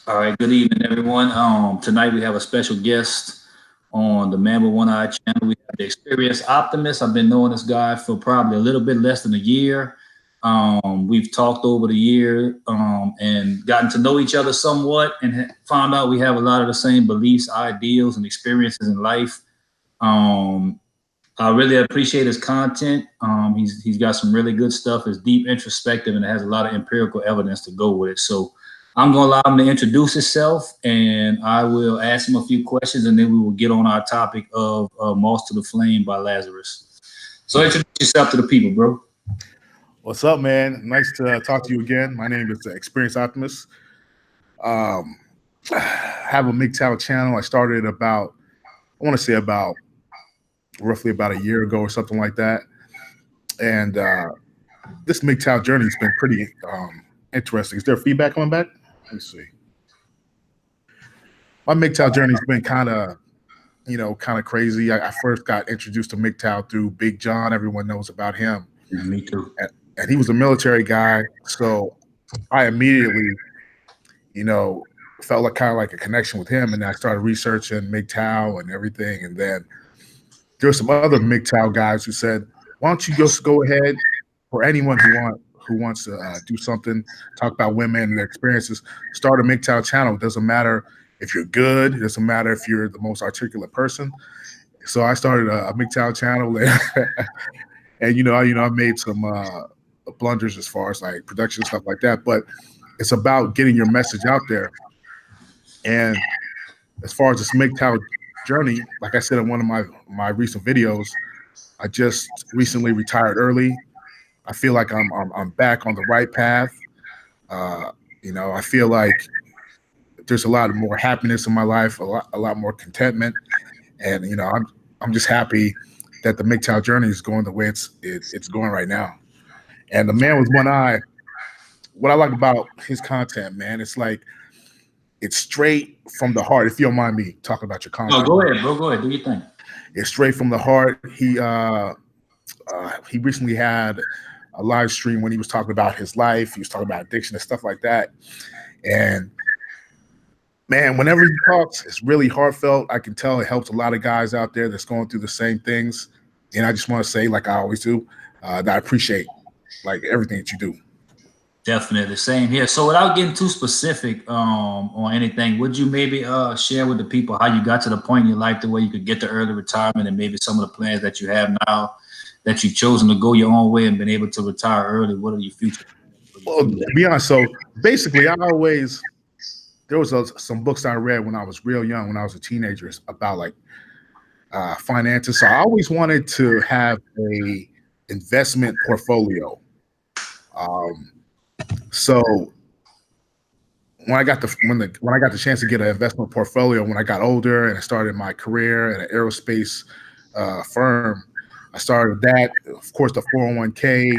All right, good evening, everyone. Tonight we have a special guest on the Man with One Eye channel. We have the experienced Optimist. I've been knowing this guy for probably a little bit less than a year. We've talked over the year and gotten to know each other somewhat and found out we have a lot of the same beliefs, ideals, and experiences in life. Um, I really appreciate his content. He's got some really good stuff. It's deep, introspective, and it has a lot of empirical evidence to go with it. So I'm going to allow him to introduce himself, and I will ask him a few questions, and then we will get on our topic of Moths to the Flame by Lazarus. So introduce yourself to the people, bro. What's up, man? Nice to talk to you again. My name is Experienced Optimist. I have a MGTOW channel. I started about, I want to say about roughly about a year ago or something like that. And this MGTOW journey has been pretty interesting. Is there feedback coming back? Let me see. My MGTOW journey has been kind of crazy. I first got introduced to MGTOW through Big John. Everyone knows about him. Yeah, me too. And he was a military guy. So I immediately, felt like kind of like a connection with him. And I started researching MGTOW and everything. And then there were some other MGTOW guys who said, why don't you just go ahead, for anyone who wants to do something, talk about women and their experiences, start a MGTOW channel. It doesn't matter if you're good. It doesn't matter if you're the most articulate person. So I started a MGTOW channel. And, I made some blunders as far as like production, stuff like that. But it's about getting your message out there. And as far as this MGTOW journey, like I said in one of my recent videos, I just recently retired early. I feel like I'm back on the right path. I feel like there's a lot more happiness in my life, a lot more contentment, and I'm just happy that the MGTOW journey is going the way it's going right now. And the Man with One Eye, what I like about his content, man, it's straight from the heart. If you don't mind me talking about your content. Oh, go ahead, bro. Go ahead. Do your thing. It's straight from the heart. He recently had a live stream when he was talking about his life. He was talking about addiction and stuff like that. And man, whenever he talks, it's really heartfelt. I can tell it helps a lot of guys out there that's going through the same things. And I just want to say, like I always do, that I appreciate like everything that you do. Definitely, same here. So without getting too specific on anything, would you maybe share with the people how you got to the point in your life to where you could get to early retirement, and maybe some of the plans that you have now that you've chosen to go your own way and been able to retire early? What are your future? Well, to be honest, so basically there was some books I read when I was real young, when I was a teenager, about like finances. So I always wanted to have a investment portfolio. So when I got the chance to get an investment portfolio, when I got older and I started my career at an aerospace firm, I started that. Of course, the 401k.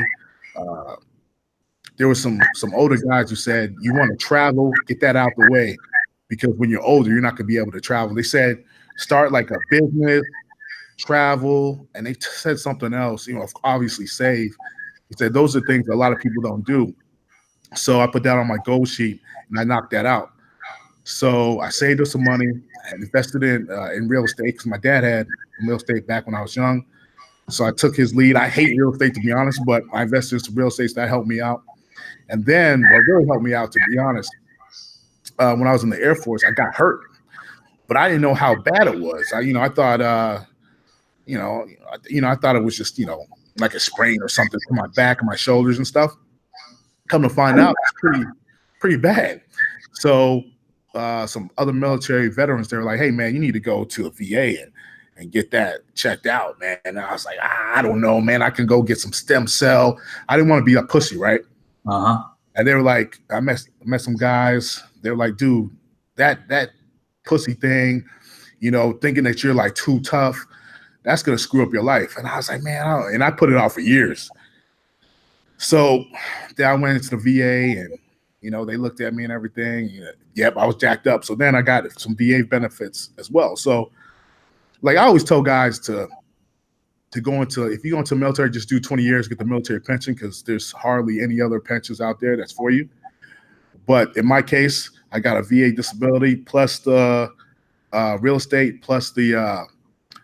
There was some older guys who said, you want to travel, get that out the way, because when you're older, you're not going to be able to travel. They said, start like a business, travel, and they said something else, obviously save. He said, those are things a lot of people don't do. So I put that on my goal sheet and I knocked that out. So I saved up some money and invested in real estate, because my dad had real estate back when I was young. So I took his lead. I hate real estate, to be honest, but I invested in some real estate, so that helped me out. And then what really helped me out, to be honest, when I was in the Air Force, I got hurt, but I didn't know how bad it was. I thought, I thought it was just, like a sprain or something to my back and my shoulders and stuff. Come to find out, it's pretty bad. So some other military veterans, they were like, hey, man, you need to go to a VA and get that checked out, man. And I was like, I don't know, man. I can go get some stem cell. I didn't want to be a pussy, right? Uh-huh. And they were like, I met some guys. They were like, dude, that pussy thing, thinking that you're like too tough, that's going to screw up your life. And I was like, man, and I put it off for years. So then I went into the VA and, they looked at me and everything. Yep, I was jacked up. So then I got some VA benefits as well. So like I always tell guys to go into, if you go into the military, just do 20 years, get the military pension, because there's hardly any other pensions out there that's for you. But in my case, I got a VA disability plus the real estate plus the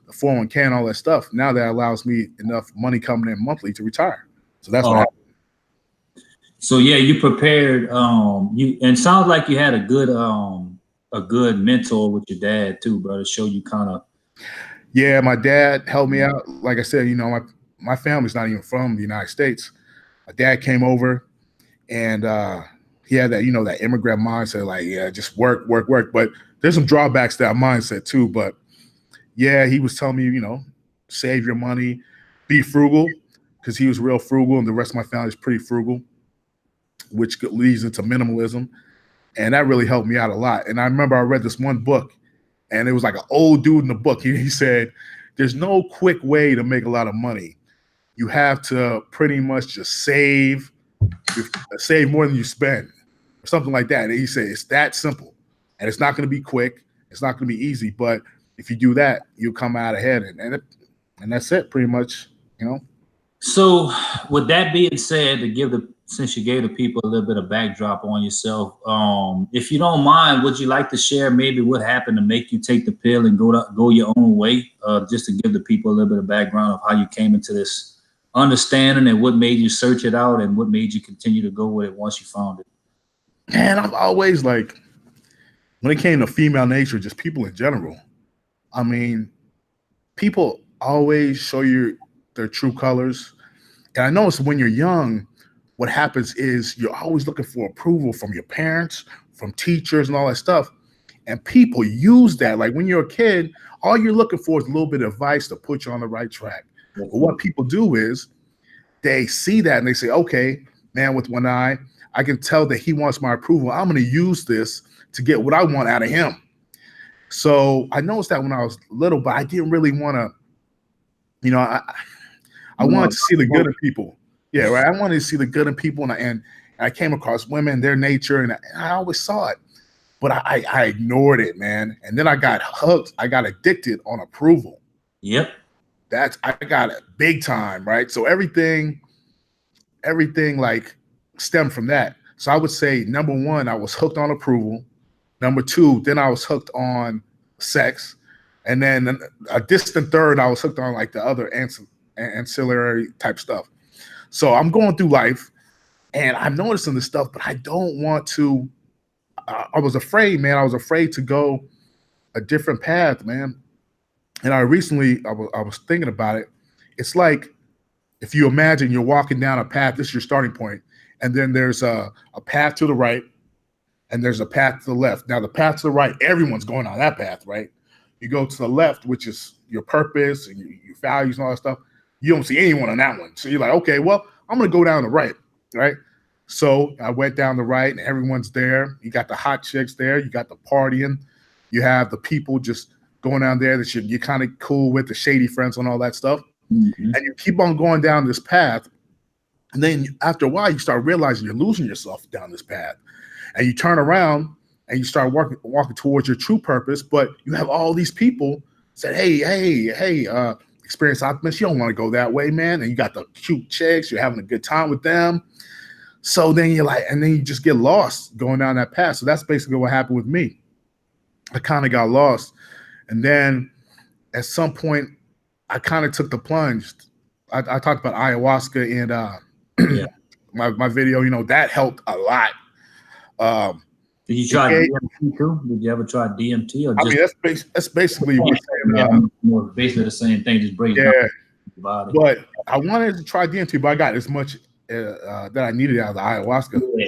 401k and all that stuff. Now that allows me enough money coming in monthly to retire. So that's what happened. So yeah, you prepared. You and sounds like you had a good mentor with your dad too, bro, to show you kind of. Yeah, my dad helped me out. Like I said, my family's not even from the United States. My dad came over and he had that, that immigrant mindset, like, yeah, just work, work, work. But there's some drawbacks to that mindset too. But yeah, he was telling me, save your money, be frugal, because he was real frugal and the rest of my family is pretty frugal, which leads into minimalism. And that really helped me out a lot. And I remember I read this one book and it was like an old dude in the book. He said, there's no quick way to make a lot of money. You have to pretty much just save more than you spend or something like that. And he said, it's that simple and it's not going to be quick. It's not going to be easy. But if you do that, you'll come out ahead. And that's it pretty much, So with that being said, since you gave the people a little bit of backdrop on yourself, if you don't mind, would you like to share maybe what happened to make you take the pill and go your own way? Just to give the people a little bit of background of how you came into this understanding and what made you search it out and what made you continue to go with it once you found it. Man, I've always when it came to female nature, just people in general, I mean, people always show you their true colors. And I notice when you're young, what happens is you're always looking for approval from your parents, from teachers and all that stuff. And people use that. Like when you're a kid, all you're looking for is a little bit of advice to put you on the right track. But what people do is they see that and they say, okay, man with one eye, I can tell that he wants my approval. I'm going to use this to get what I want out of him. So I noticed that when I was little, but I didn't really want to, I wanted to see the good in people. Yeah, right. I wanted to see the good in people, and I came across women, their nature, and I always saw it, but I ignored it, man. And then I got hooked. I got addicted on approval. Yep. I got it big time, right? So everything like stemmed from that. So I would say number one, I was hooked on approval. Number two, then I was hooked on sex, and then a distant third, I was hooked on like the other ancillary type stuff. So I'm going through life and I'm noticing this stuff, but I don't want to. I was afraid, man. I was afraid to go a different path, man. And I was thinking about it. It's like if you imagine you're walking down a path, this is your starting point, and then there's a path to the right and there's a path to the left. Now, the path to the right, everyone's going on that path, right? You go to the left, which is your purpose and your values and all that stuff. You don't see anyone on that one. So you're like, okay, well, I'm going to go down the right, right? So I went down the right and everyone's there. You got the hot chicks there. You got the partying. You have the people just going down there that you're kind of cool with, the shady friends and all that stuff. Mm-hmm. And you keep on going down this path. And then after a while, you start realizing you're losing yourself down this path. And you turn around and you start walking towards your true purpose. But you have all these people say, hey, Experienced Optimist, you don't want to go that way, man. And you got the cute chicks, you're having a good time with them. So then you're like, and then you just get lost going down that path. So that's basically what happened with me. I kind of got lost. And then at some point, I kind of took the plunge. I talked about ayahuasca and my video, that helped a lot. Did you try DMT too? Did you ever try DMT? Or just, that's basically more basically the same thing, just breaks down the body. But I wanted to try DMT, but I got as much that I needed out of the ayahuasca. Yeah.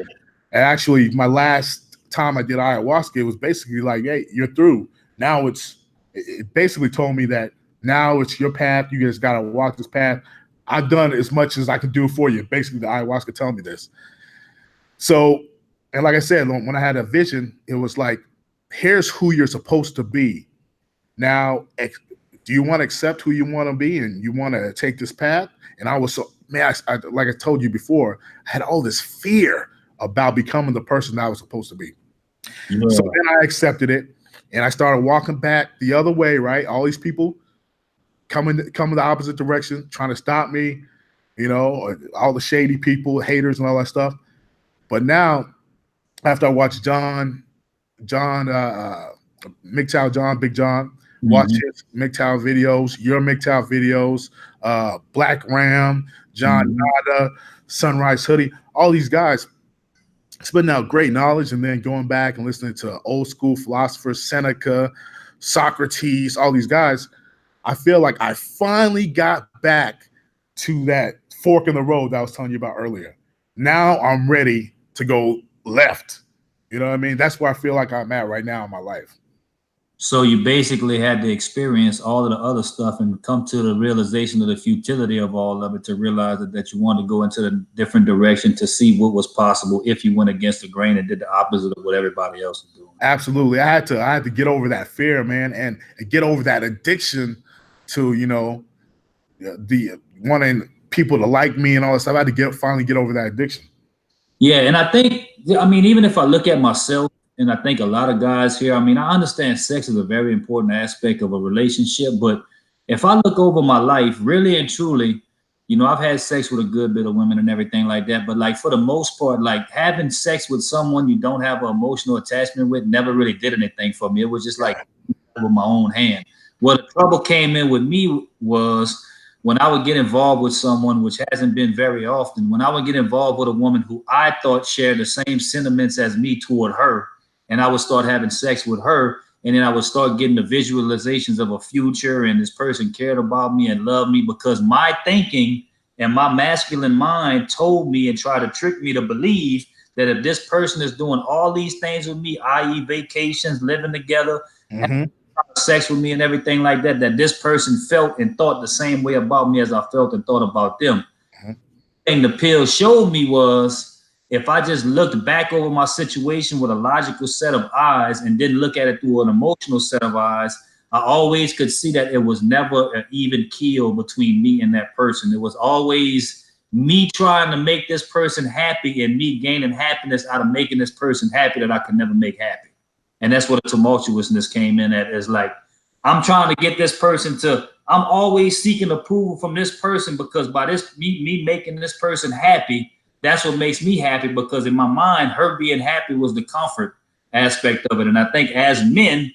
And actually, my last time I did ayahuasca, it was basically like, hey, you're through. Now it basically told me that now it's your path. You just got to walk this path. I've done as much as I can do for you. Basically, the ayahuasca telling me this. So, and like I said, when I had a vision, it was like, here's who you're supposed to be. Now, do you want to accept who you want to be and you want to take this path? And I was so, man, I like I told you before, I had all this fear about becoming the person that I was supposed to be. Yeah. So then I accepted it and I started walking back the other way, right? All these people coming the opposite direction, trying to stop me, all the shady people, haters and all that stuff. But now after I watched John, MGTOW John, Big John, watch Mhm. his MGTOW videos, your MGTOW videos, Black Ram, John Mhm. Nada, Sunrise Hoodie, all these guys spitting out great knowledge, and then going back and listening to old school philosophers, Seneca, Socrates, all these guys. I feel like I finally got back to that fork in the road that I was telling you about earlier. Now I'm ready to go left. You know what I mean? That's where I feel like I'm at right now in my life. So you basically had to experience all of the other stuff and come to the realization of the futility of all of it to realize that you wanted to go into a different direction to see what was possible if you went against the grain and did the opposite of what everybody else was doing. Absolutely. I had to get over that fear, man, and get over that addiction to, the wanting people to like me and all that stuff. I had to finally get over that addiction. Yeah, and I think, I mean, even if I look at myself, and I think a lot of guys here, I mean, I understand sex is a very important aspect of a relationship, but if I look over my life, really and truly, I've had sex with a good bit of women and everything like that, but like for the most part, like having sex with someone you don't have an emotional attachment with never really did anything for me. It was just like with my own hand. Where the trouble came in with me was when I would get involved with someone, which hasn't been very often, when I would get involved with a woman who I thought shared the same sentiments as me toward her, and I would start having sex with her, and then I would start getting the visualizations of a future, and this person cared about me and loved me because my thinking and my masculine mind told me and tried to trick me to believe that if this person is doing all these things with me, i.e., vacations, living together, Mm-hmm. sex with me and everything like that, that this person felt and thought the same way about me as I felt and thought about them. Mm-hmm. Thing the pill showed me was if I just looked back over my situation with a logical set of eyes and didn't look at it through an emotional set of eyes, I always could see that it was never an even keel between me and that person. It was always me trying to make this person happy and me gaining happiness out of making this person happy that I could never make happy. And that's where the tumultuousness came in at. Is like, I'm trying to get this person to, I'm always seeking approval from this person because by this, me making this person happy, that's what makes me happy because in my mind, her being happy was the comfort aspect of it. And I think as men,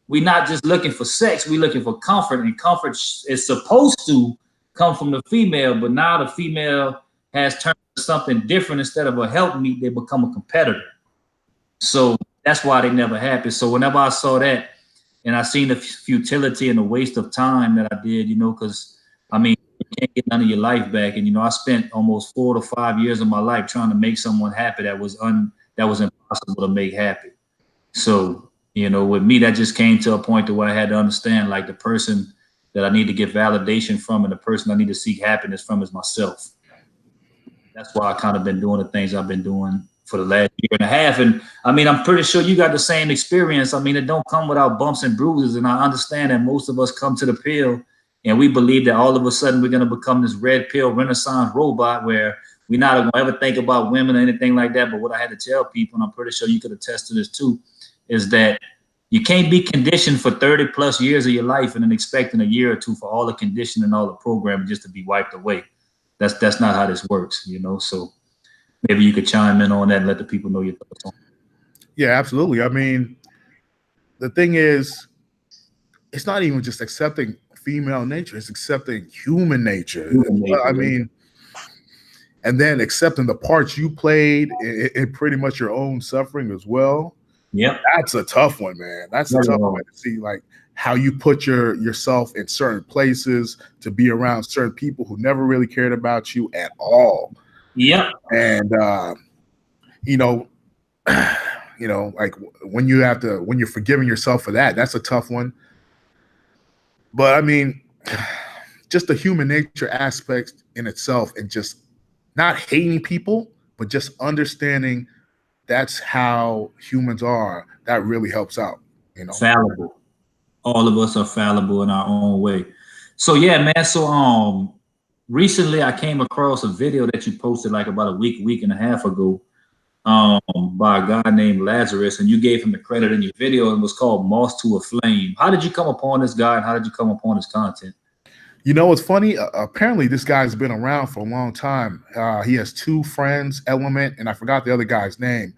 we're not just looking for sex, we're looking for comfort, and comfort is supposed to come from the female, but now the female has turned to something different. Instead of a helpmeet, they become a competitor. So that's why they never happened. So whenever I saw that and I seen the futility and the waste of time that I did, because I mean, you can't get none of your life back. And I spent almost 4 to 5 years of my life trying to make someone happy that was impossible to make happy. So, with me, that just came to a point to where I had to understand like the person that I need to get validation from and the person I need to seek happiness from is myself. That's why I kind of been doing the things I've been doing for the last year and a half. And I mean, I'm pretty sure you got the same experience. I mean, it don't come without bumps and bruises. And I understand that most of us come to the pill and we believe that all of a sudden we're going to become this red pill renaissance robot where we're not going to ever think about women or anything like that. But what I had to tell people, and I'm pretty sure you could attest to this too, is that you can't be conditioned for 30 plus years of your life and then expecting a year or two for all the conditioning and all the programming just to be wiped away. That's not how this works. So maybe you could chime in on that and let the people know your thoughts on Yeah, absolutely. I mean, the thing is, it's not even just accepting female nature; it's accepting human nature as human well. nature. I Right? mean, and then accepting the parts you played in pretty much your own suffering as well. Yep. That's a tough one, man. That's a tough one to see, like how you put yourself in certain places to be around certain people who never really cared about you at all. Yep. And you know, like when you're forgiving yourself for that, that's a tough one. But I mean, just the human nature aspect in itself, and just not hating people, but just understanding that's how humans are. That really helps out. Fallible. All of us are fallible in our own way. So yeah, man. So recently I came across a video that you posted like about a week and a half ago, um, by a guy named Lazarus, and you gave him the credit in your video and was called Moss to a Flame. How did you come upon this guy and how did you come upon his content? You know what's funny? Apparently, this guy's been around for a long time. He has two friends, Element, and I forgot the other guy's name.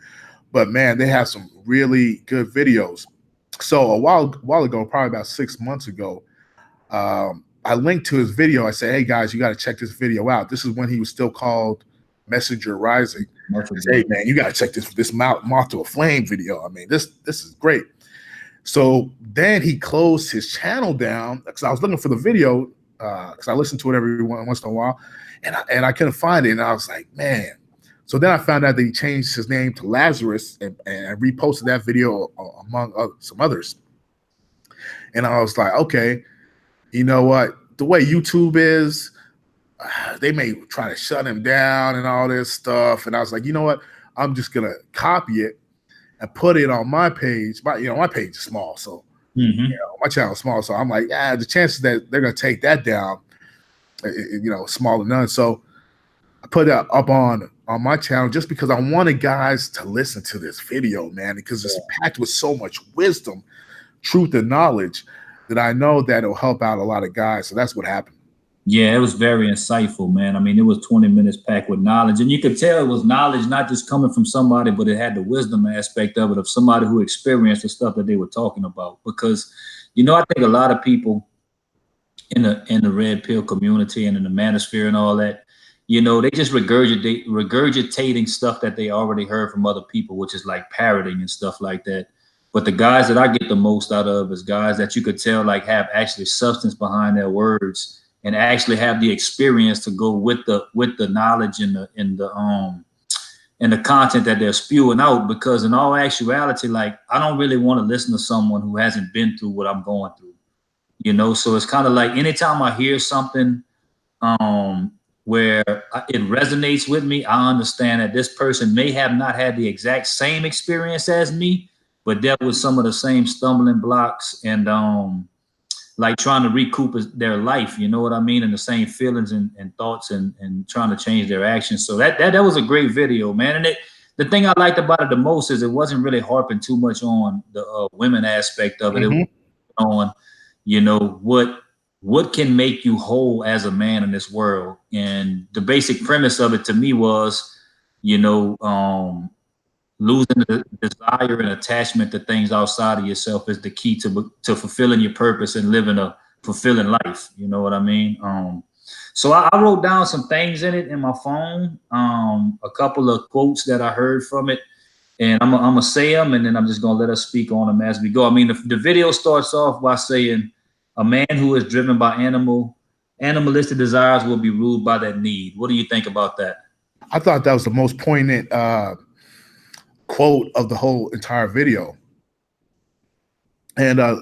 but man, they have some really good videos. So a while ago, probably about 6 months ago, I linked to his video. I said, "Hey guys, you got to check this video out." This is when he was still called Messenger Rising. I said, "Hey man, you got to check this Moth to a Flame video. I mean, this is great." So then he closed his channel down because I was looking for the video because I listen to it every once in a while, and I couldn't find it. And I was like, man. So then I found out that he changed his name to Lazarus and reposted that video among some others. And I was like, okay, you know what? The way YouTube is, they may try to shut him down and all this stuff. And I was like, you know what? I'm just gonna copy it and put it on my page. My page is small, so my channel is small. So I'm like, the chances that they're gonna take that down, small to none. So I put that up on my channel just because I wanted guys to listen to this video, man, because it's packed with so much wisdom, truth, and knowledge that I know that it'll help out a lot of guys. So that's what happened. Yeah, it was very insightful, man. I mean, it was 20 minutes packed with knowledge, and you could tell it was knowledge not just coming from somebody, but it had the wisdom aspect of it, of somebody who experienced the stuff that they were talking about. Because, I think a lot of people in the red pill community and in the manosphere and all that, they just regurgitating stuff that they already heard from other people, which is like parroting and stuff like that. But the guys that I get the most out of is guys that you could tell like have actually substance behind their words and actually have the experience to go with the knowledge and the content that they're spewing out. Because in all actuality, like, I don't really want to listen to someone who hasn't been through what I'm going through, so it's kind of like anytime I hear something where it resonates with me, I understand that this person may have not had the exact same experience as me, but dealt with some of the same stumbling blocks and like trying to recoup their life, you know what I mean? And the same feelings and thoughts and trying to change their actions. So that was a great video, man. And the thing I liked about it the most is it wasn't really harping too much on the women aspect of it. It was on, what can make you whole as a man in this world. And the basic premise of it to me was, losing the desire and attachment to things outside of yourself is the key to fulfilling your purpose and living a fulfilling life. You know what I mean? So I wrote down some things in it in my phone, a couple of quotes that I heard from it, and I'm gonna say them, and then I'm just gonna let us speak on them as we go. I mean, the video starts off by saying, "A man who is driven by animalistic desires will be ruled by that need." What do you think about that? I thought that was the most poignant quote of the whole entire video. And let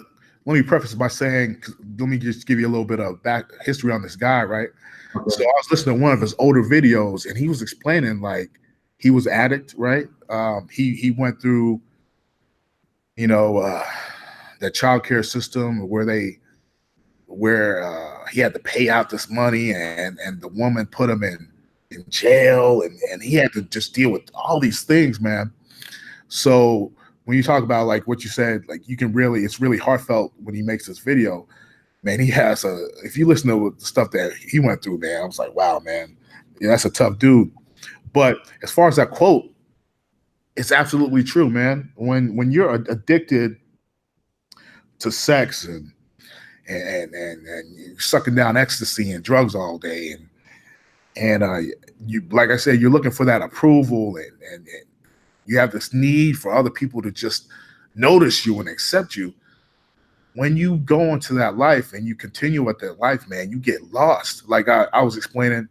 me preface by saying, let me just give you a little bit of back history on this guy, right? Okay. So I was listening to one of his older videos, and he was explaining like he was addict, right? He went through, the child care system where he had to pay out this money, and the woman put him in jail, and he had to just deal with all these things, man. So when you talk about like what you said, like it's really heartfelt when he makes this video, man. He has if you listen to the stuff that he went through, man, I was like, wow, man, that's a tough dude. But as far as that quote, it's absolutely true, man. When you're addicted to sex and you're sucking down ecstasy and drugs all day, and you, like I said, you're looking for that approval and you have this need for other people to just notice you and accept you. When you go into that life and you continue with that life, man, you get lost. Like I was explaining,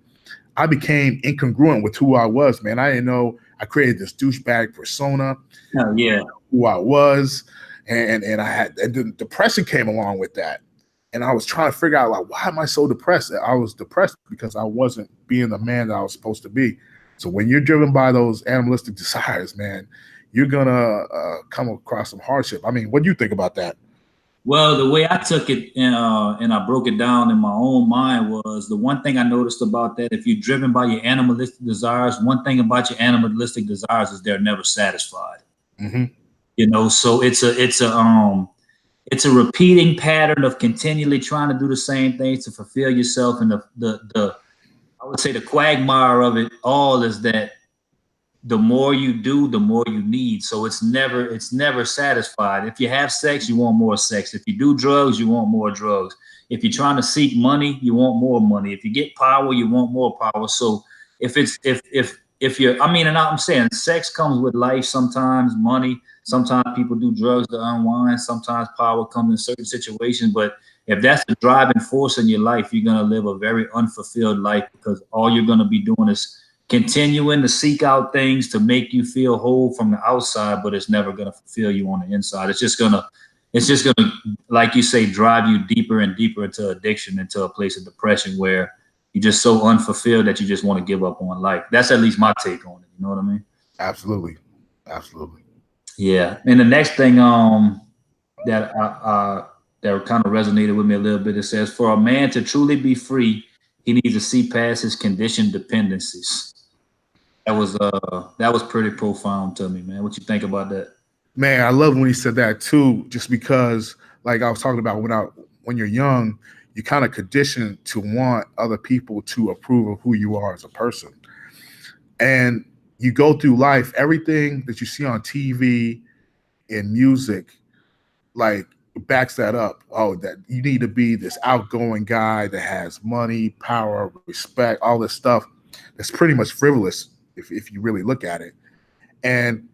I became incongruent with who I was, man. I didn't know I created this douchebag persona. Oh, yeah. Who I was. And the depression came along with that. And I was trying to figure out, like, why am I so depressed? I was depressed because I wasn't being the man that I was supposed to be. So when you're driven by those animalistic desires, man, you're gonna come across some hardship. I mean, what do you think about that? Well, the way I took it and I broke it down in my own mind was the one thing I noticed about that: if you're driven by your animalistic desires, one thing about your animalistic desires is they're never satisfied. Mm-hmm. So it's a repeating pattern of continually trying to do the same things to fulfill yourself, and I would say the quagmire of it all is that the more you do, the more you need. So it's never satisfied. If you have sex, you want more sex. If you do drugs, you want more drugs. If you're trying to seek money, you want more money. If you get power, you want more power. So if you're, I mean, and I'm saying sex comes with life sometimes, money. Sometimes people do drugs to unwind. Sometimes power comes in certain situations. But if that's the driving force in your life, you're gonna live a very unfulfilled life because all you're gonna be doing is continuing to seek out things to make you feel whole from the outside, but it's never gonna fulfill you on the inside. It's just gonna, like you say, drive you deeper and deeper into addiction, into a place of depression where you're just so unfulfilled that you just want to give up on life. That's at least my take on it. You know what I mean? Absolutely. Absolutely. Yeah. And the next thing that that kind of resonated with me a little bit, it says, for a man to truly be free, he needs to see past his conditioned dependencies. That was pretty profound to me, man. What you think about that? Man, I love when he said that too, just because, like I was talking about, when you're young, you kind of conditioned to want other people to approve of who you are as a person. And you go through life, everything that you see on TV and music, like backs that up. Oh, that you need to be this outgoing guy that has money, power, respect, all this stuff. That's pretty much frivolous if you really look at it. And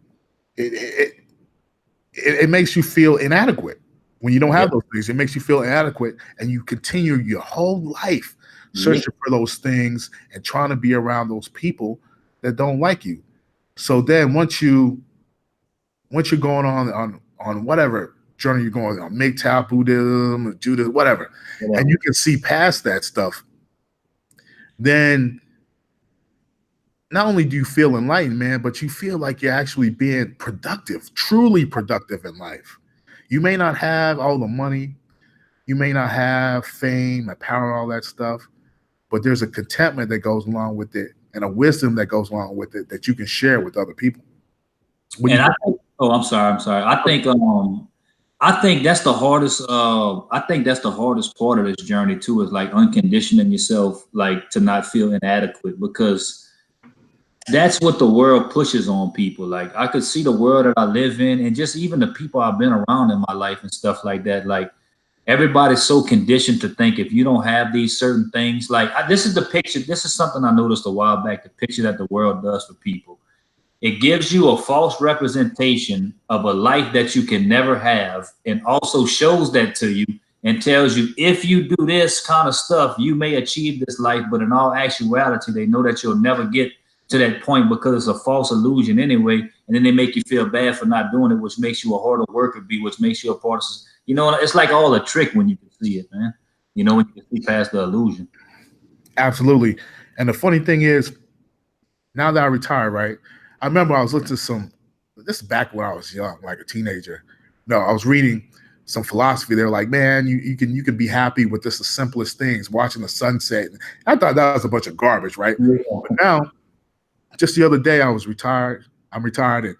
it, it it makes you feel inadequate when you don't Yeah. have those things. It makes you feel inadequate, and you continue your whole life Yeah. searching for those things and trying to be around those people that don't like you. So then once you're going on whatever journey you're going on, MGTOW, Buddhism, Judaism, whatever, and you can see past that stuff, then not only do you feel enlightened, man, but you feel like you're actually being productive, truly productive in life. You may not have all the money, you may not have fame and power, all that stuff, but there's a contentment that goes along with it and a wisdom that goes along with it that you can share with other people. What do And you I think? think, oh, I'm sorry. I think that's the hardest. I think that's the hardest part of this journey too. Is like unconditioning yourself, like to not feel inadequate, because that's what the world pushes on people. Like I could see the world that I live in, and just even the people I've been around in my life and stuff like that. Like everybody's so conditioned to think if you don't have these certain things, like this is the picture. This is something I noticed a while back. The picture that the world does for people. It gives you a false representation of a life that you can never have, and also shows that to you and tells you if you do this kind of stuff, you may achieve this life. But in all actuality, they know that you'll never get to that point because it's a false illusion anyway. And then they make you feel bad for not doing it, which makes you a harder worker bee, which makes you a part of, it's like all a trick when you can see it, man. When you can see past the illusion. Absolutely. And the funny thing is, now that I retired, right? I remember I was listening to this is back when I was young, like a teenager. No, I was reading some philosophy. They were like, man, you can be happy with just the simplest things, watching the sunset. And I thought that was a bunch of garbage, right? Yeah. But now, just the other day, I was retired. I'm retired, and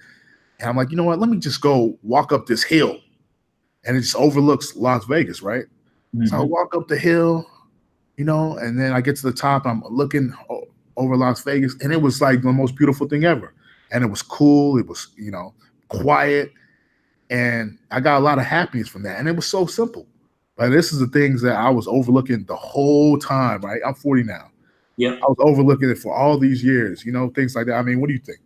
I'm like, you know what? Let me just go walk up this hill, and it just overlooks Las Vegas, right? So I Mhm. walk up the hill, and then I get to the top. I'm looking over Las Vegas, and it was like the most beautiful thing ever. And it was cool. It was, quiet, and I got a lot of happiness from that. And it was so simple. But this is the things that I was overlooking the whole time, right? I'm 40 now. Yep. I was overlooking it for all these years, things like that. I mean, what do you think?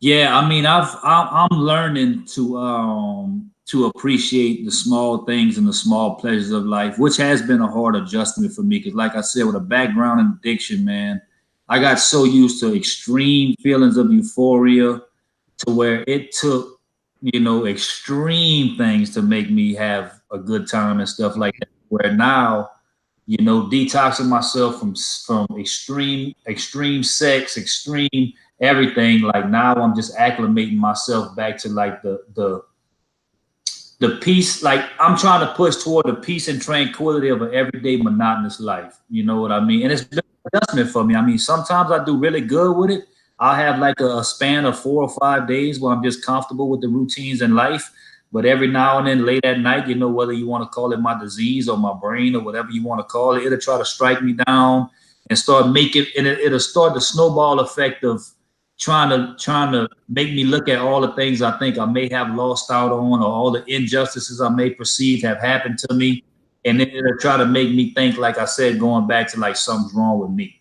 Yeah, I mean, I'm learning to appreciate the small things and the small pleasures of life, which has been a hard adjustment for me. Because, like I said, with a background in addiction, man, I got so used to extreme feelings of euphoria to where it took, extreme things to make me have a good time and stuff like that. Where now, detoxing myself from extreme sex, extreme everything. Like now I'm just acclimating myself back to like the peace. Like I'm trying to push toward the peace and tranquility of an everyday monotonous life. You know what I mean? And it's been an adjustment for me. I mean, sometimes I do really good with it. I'll have like a span of 4 or 5 days where I'm just comfortable with the routines in life. But every now and then, late at night, whether you want to call it my disease or my brain or whatever you want to call it, it'll try to strike me down and start making, and it'll start the snowball effect of trying to make me look at all the things I think I may have lost out on, or all the injustices I may perceive have happened to me, and then it'll try to make me think, like I said, going back to like something's wrong with me.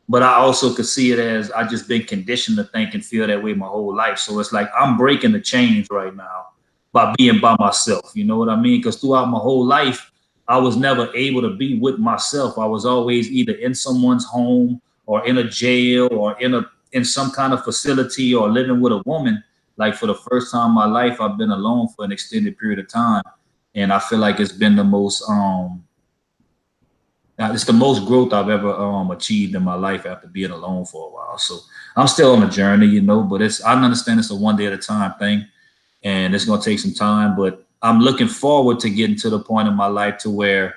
But I also could see it as I just been conditioned to think and feel that way my whole life. So it's like I'm breaking the chains right now by being by myself. You know what I mean? Because throughout my whole life, I was never able to be with myself. I was always either in someone's home or in a jail or in some kind of facility or living with a woman. Like for the first time in my life, I've been alone for an extended period of time, and I feel like it's been the most it's the most growth I've ever achieved in my life after being alone for a while. So I'm still on a journey, you know, but I understand it's a one day at a time thing, and it's gonna take some time. But I'm looking forward to getting to the point in my life to where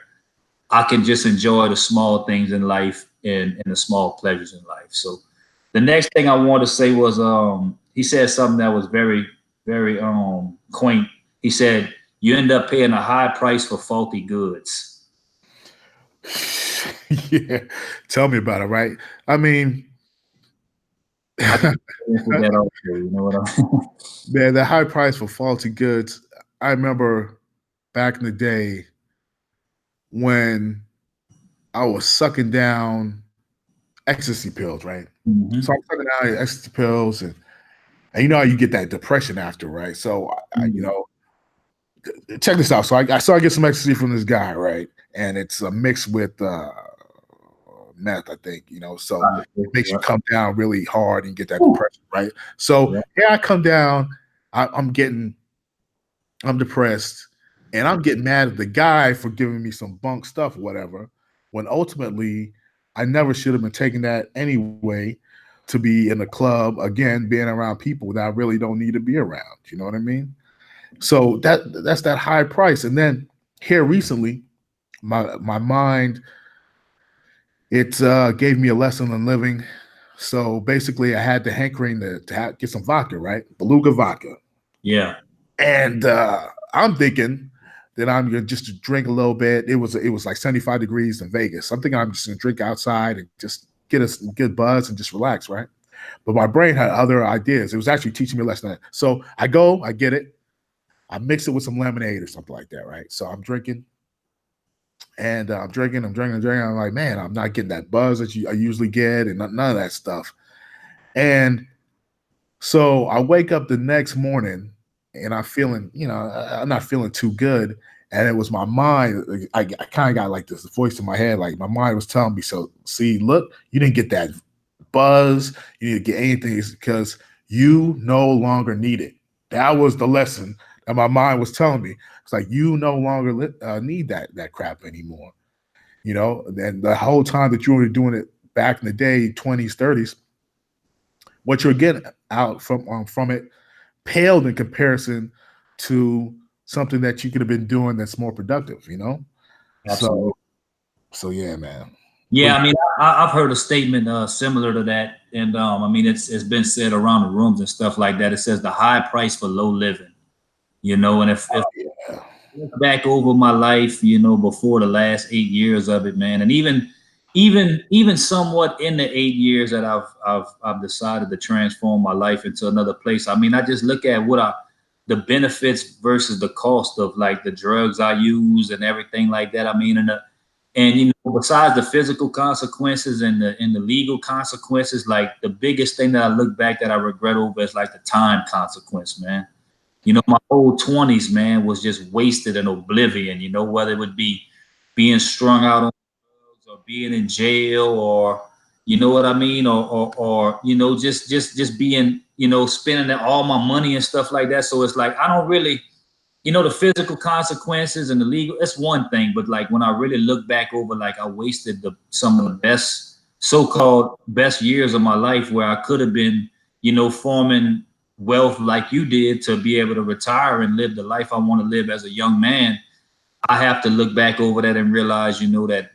I can just enjoy the small things in life and the small pleasures in life. So the next thing I wanted to say was he said something that was very, very quaint. He said, you end up paying a high price for faulty goods. Yeah, tell me about it. Right? I mean, I can with that also, you know what I mean? man, the high price for faulty goods. I remember back in the day when I was sucking down ecstasy pills, right? So I'm Mm-hmm. sucking down ecstasy pills, and you know how you get that depression after, right? So you Mm-hmm. know, check this out. So I get some ecstasy from this guy, right? And it's a mix with meth, I think, you know. So it makes you Yeah. come down really hard and get that depression, right? So Yeah. here I come down, I'm depressed, and I'm getting mad at the guy for giving me some bunk stuff or whatever, when ultimately I never should have been taking that anyway to be in a club again, being around people that I really don't need to be around. You know what I mean? So that's that high price. And then here recently, my mind, it gave me a lesson on living. So basically, I had the hankering to get some vodka, right? Beluga vodka. Yeah. And I'm thinking that I'm gonna just drink a little bit. It was like 75 degrees in Vegas. I'm thinking I'm just gonna drink outside and just get a good buzz and just relax, right? But my brain had other ideas. It was actually teaching me a lesson. So I go, I get it, I mix it with some lemonade or something like that, right? So I'm drinking, and I'm drinking. I'm like, man, I'm not getting that buzz that I usually get, and none of that stuff. And so I wake up the next morning and I'm feeling, I'm not feeling too good. And it was my mind. I kind of got like this voice in my head, like my mind was telling me, so see, look, you didn't get that buzz, you didn't get anything because you no longer need it. That was the lesson that my mind was telling me. It's like you no longer need that crap anymore. You know, and the whole time that you were doing it back in the day, 20s, 30s, what you're getting out from it paled in comparison to something that you could have been doing that's more productive, you know? Absolutely. So so yeah, man. What Yeah, I mean, I've heard a statement similar to that, and I mean, it's been said around the rooms and stuff like that. It says the high price for low living, you know. And if yeah. look back over my life, you know, before the last 8 years of it, man, and even somewhat in the 8 years that I've decided to transform my life into another place. I mean, I just look at the benefits versus the cost of like the drugs I use and everything like that. I mean, and you know, besides the physical consequences and the legal consequences, like the biggest thing that I look back that I regret over is like the time consequence, man. You know, my whole 20s, man, was just wasted in oblivion, you know, whether it would be being strung out on drugs or being in jail or you know what I mean, or you know, just being, you know, spending all my money and stuff like that. So it's like I don't really, you know, the physical consequences and the legal, it's one thing, but like when I really look back over, like I wasted some of the best, so-called best years of my life where I could have been, you know, forming wealth like you did to be able to retire and live the life I want to live as a young man. I have to look back over that and realize, you know, that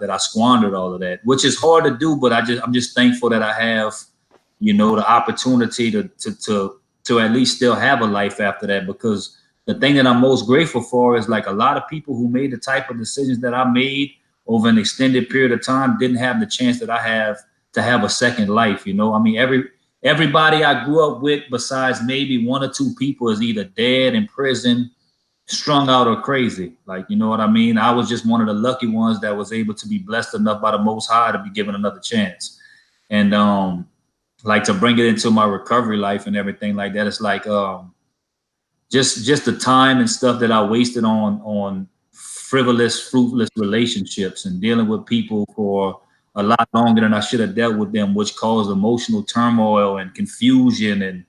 I squandered all of that, which is hard to do, but I'm just thankful that I have, you know, the opportunity to at least still have a life after that. Because the thing that I'm most grateful for is like a lot of people who made the type of decisions that I made over an extended period of time didn't have the chance that I have to have a second life. You know, I mean, everybody I grew up with, besides maybe one or two people, is either dead, in prison, strung out, or crazy. Like, you know what I mean? I was just one of the lucky ones that was able to be blessed enough by the Most High to be given another chance. And like, to bring it into my recovery life and everything like that, it's like just the time and stuff that I wasted on frivolous, fruitless relationships and dealing with people for a lot longer than I should have dealt with them, which caused emotional turmoil and confusion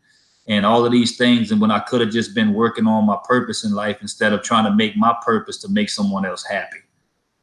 and all of these things. And when I could have just been working on my purpose in life instead of trying to make my purpose to make someone else happy.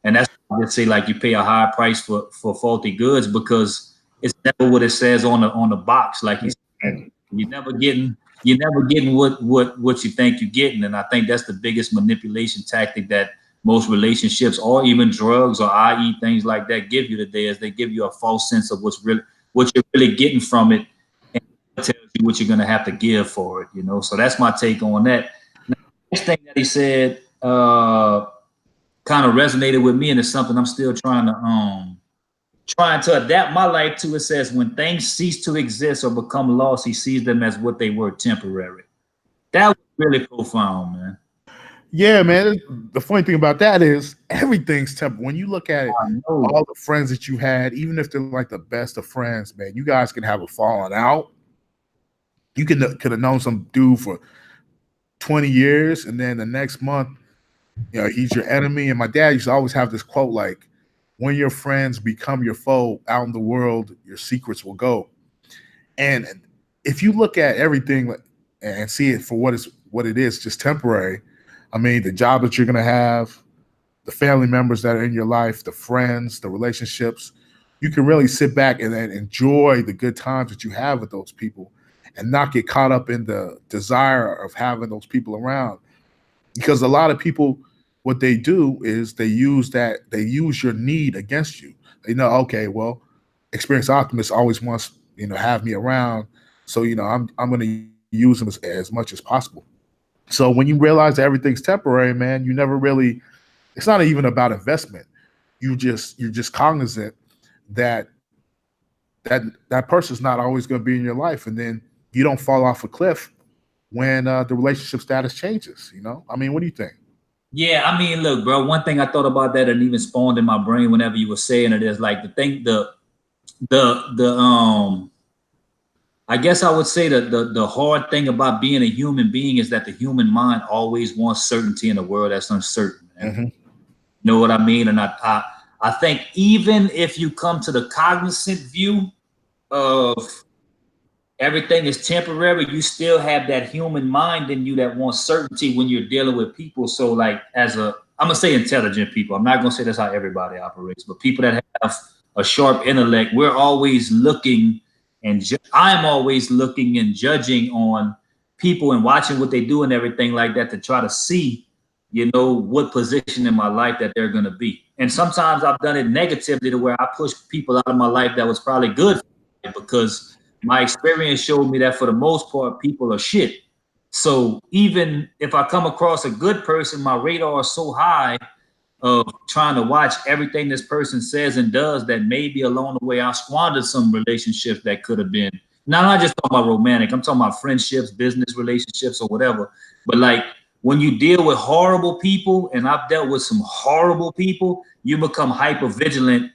And that's why I would say, like, you pay a high price for faulty goods, because it's never what it says on the box. Like you said, you're never getting what you think you're getting. And I think that's the biggest manipulation tactic that most relationships, or even drugs, or i.e. things like that, give you today, is they give you a false sense of what you're really getting from it, and it tells you what you're gonna have to give for it, you know. So that's my take on that. Now, the next thing that he said kind of resonated with me, and it's something I'm still trying to adapt my life to. It says, when things cease to exist or become lost, he sees them as what they were, temporary. That was really profound, man. Yeah, man. The funny thing about that is everything's temporary. When you look at it, I know. all the friends that you had, even if they're like the best of friends, man, you guys can have a falling out. You could have known some dude for 20 years, and then the next month, he's your enemy. And my dad used to always have this quote like, when your friends become your foe out in the world, your secrets will go. And if you look at everything and see it for what it is, just temporary. I mean, the job that you're gonna have, the family members that are in your life, the friends, the relationships, you can really sit back and then enjoy the good times that you have with those people and not get caught up in the desire of having those people around. Because a lot of people, what they do is they use your need against you. They know, okay, well, experienced optimist always wants, have me around. So, I'm gonna use them as much as possible. So when you realize that everything's temporary, man, you never really, it's not even about investment. You're just cognizant that that person's not always going to be in your life, and then you don't fall off a cliff when the relationship status changes. I mean, what do you think? Yeah, I mean, look, bro. One thing I thought about that and even spawned in my brain whenever you were saying it is like the I guess I would say that the hard thing about being a human being is that the human mind always wants certainty in a world that's uncertain, man. Mm-hmm. You know what I mean? And I think even if you come to the cognizant view of everything is temporary, you still have that human mind in you that wants certainty when you're dealing with people. So, like, I'm gonna say intelligent people. I'm not gonna say that's how everybody operates, but people that have a sharp intellect, we're always looking I'm always looking and judging on people and watching what they do and everything like that to try to see, what position in my life that they're gonna be. And sometimes I've done it negatively to where I push people out of my life that was probably good for me, because my experience showed me that for the most part, people are shit. So even if I come across a good person, my radar is so high of trying to watch everything this person says and does that maybe along the way I squandered some relationships that could have been. Now, I'm not just talking about romantic, I'm talking about friendships, business relationships, or whatever. But like, when you deal with horrible people, and I've dealt with some horrible people, you become hyper vigilant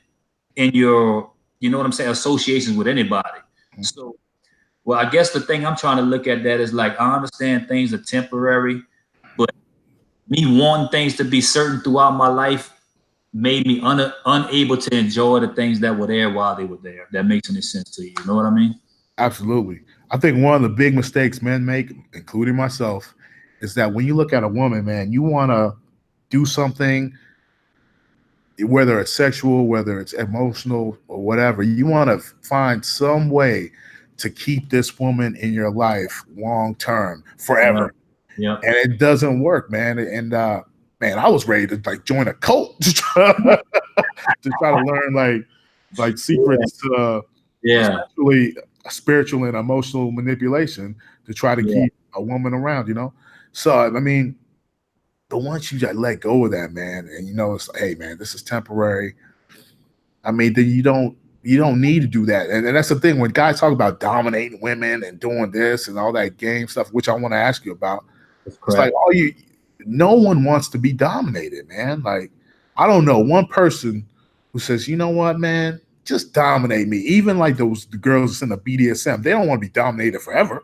in your, what I'm saying, associations with anybody. So, well, I guess the thing I'm trying to look at that is like, I understand things are temporary, but me wanting things to be certain throughout my life made me unable to enjoy the things that were there while they were there. If that makes any sense to you. You know what I mean? Absolutely. I think one of the big mistakes men make, including myself, is that when you look at a woman, man, you want to do something, whether it's sexual, whether it's emotional or whatever, you want to find some way to keep this woman in your life long term, forever. Yeah. And it doesn't work, man. And man, I was ready to like join a cult to try to learn like secrets, Yeah. especially spiritual and emotional manipulation to try to keep a woman around. So I mean, but once you let go of that, man, and it's like, hey, man, this is temporary. I mean, then You don't need to do that. And that's the thing when guys talk about dominating women and doing this and all that game stuff, which I want to ask you about. That's It's like crap. no one wants to be dominated, man. Like, I don't know one person who says, you know what, man, just dominate me. Even like the girls that's in the BDSM, they don't want to be dominated forever.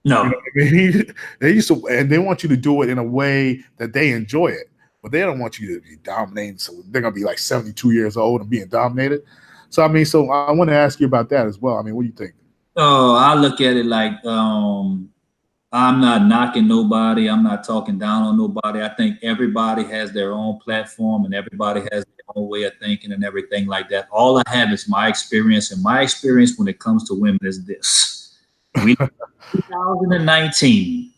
You know No. what I mean? They used to, and they want you to do it in a way that they enjoy it, but they don't want you to be dominating. So they're gonna be like 72 years old and being dominated. So I mean, so I want to ask you about that as well. I mean, what do you think? Oh, I look at it like I'm not knocking nobody. I'm not talking down on nobody. I think everybody has their own platform and everybody has their own way of thinking and everything like that. All I have is my experience, and my experience when it comes to women is this: we 2019.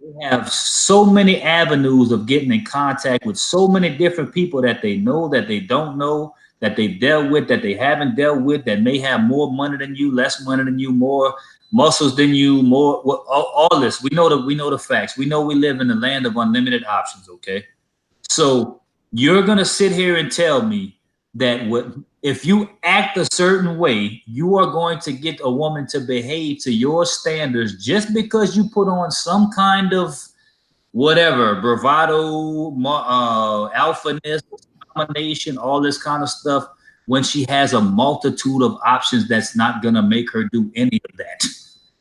We have so many avenues of getting in contact with so many different people that they know, that they don't know, that they dealt with, that they haven't dealt with, that may have more money than you, less money than you, more muscles than you, more all this. We know the facts. We know we live in the land of unlimited options. Okay, so you're gonna sit here and tell me that if you act a certain way, you are going to get a woman to behave to your standards just because you put on some kind of whatever bravado, alphaness, domination, all this kind of stuff, when she has a multitude of options that's not gonna make her do any of that.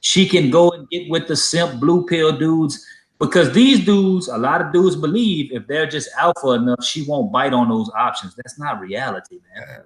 She can go and get with the simp blue pill dudes, because these dudes, a lot of dudes believe if they're just alpha enough, she won't bite on those options. That's not reality, man.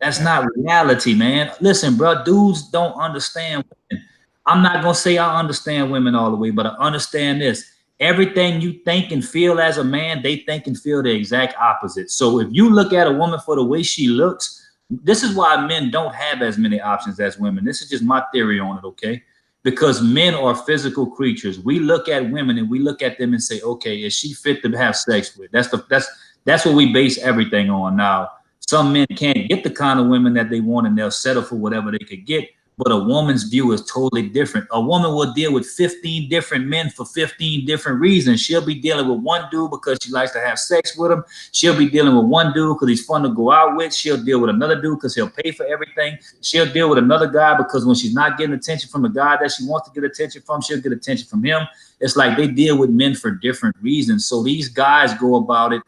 That's not reality, man. Listen, bro, dudes don't understand women. I'm not gonna say I understand women all the way, but I understand this. Everything you think and feel as a man, they think and feel the exact opposite. So if you look at a woman for the way she looks, this is why men don't have as many options as women. This is just my theory on it, okay? Because men are physical creatures. We look at women and we look at them and say, okay, is she fit to have sex with? That's what we base everything on now. Some men can't get the kind of women that they want and they'll settle for whatever they could get. But a woman's view is totally different. A woman will deal with 15 different men for 15 different reasons. She'll be dealing with one dude because she likes to have sex with him. She'll be dealing with one dude because he's fun to go out with. She'll deal with another dude because he'll pay for everything. She'll deal with another guy because when she's not getting attention from the guy that she wants to get attention from, she'll get attention from him. It's like they deal with men for different reasons. So these guys go about it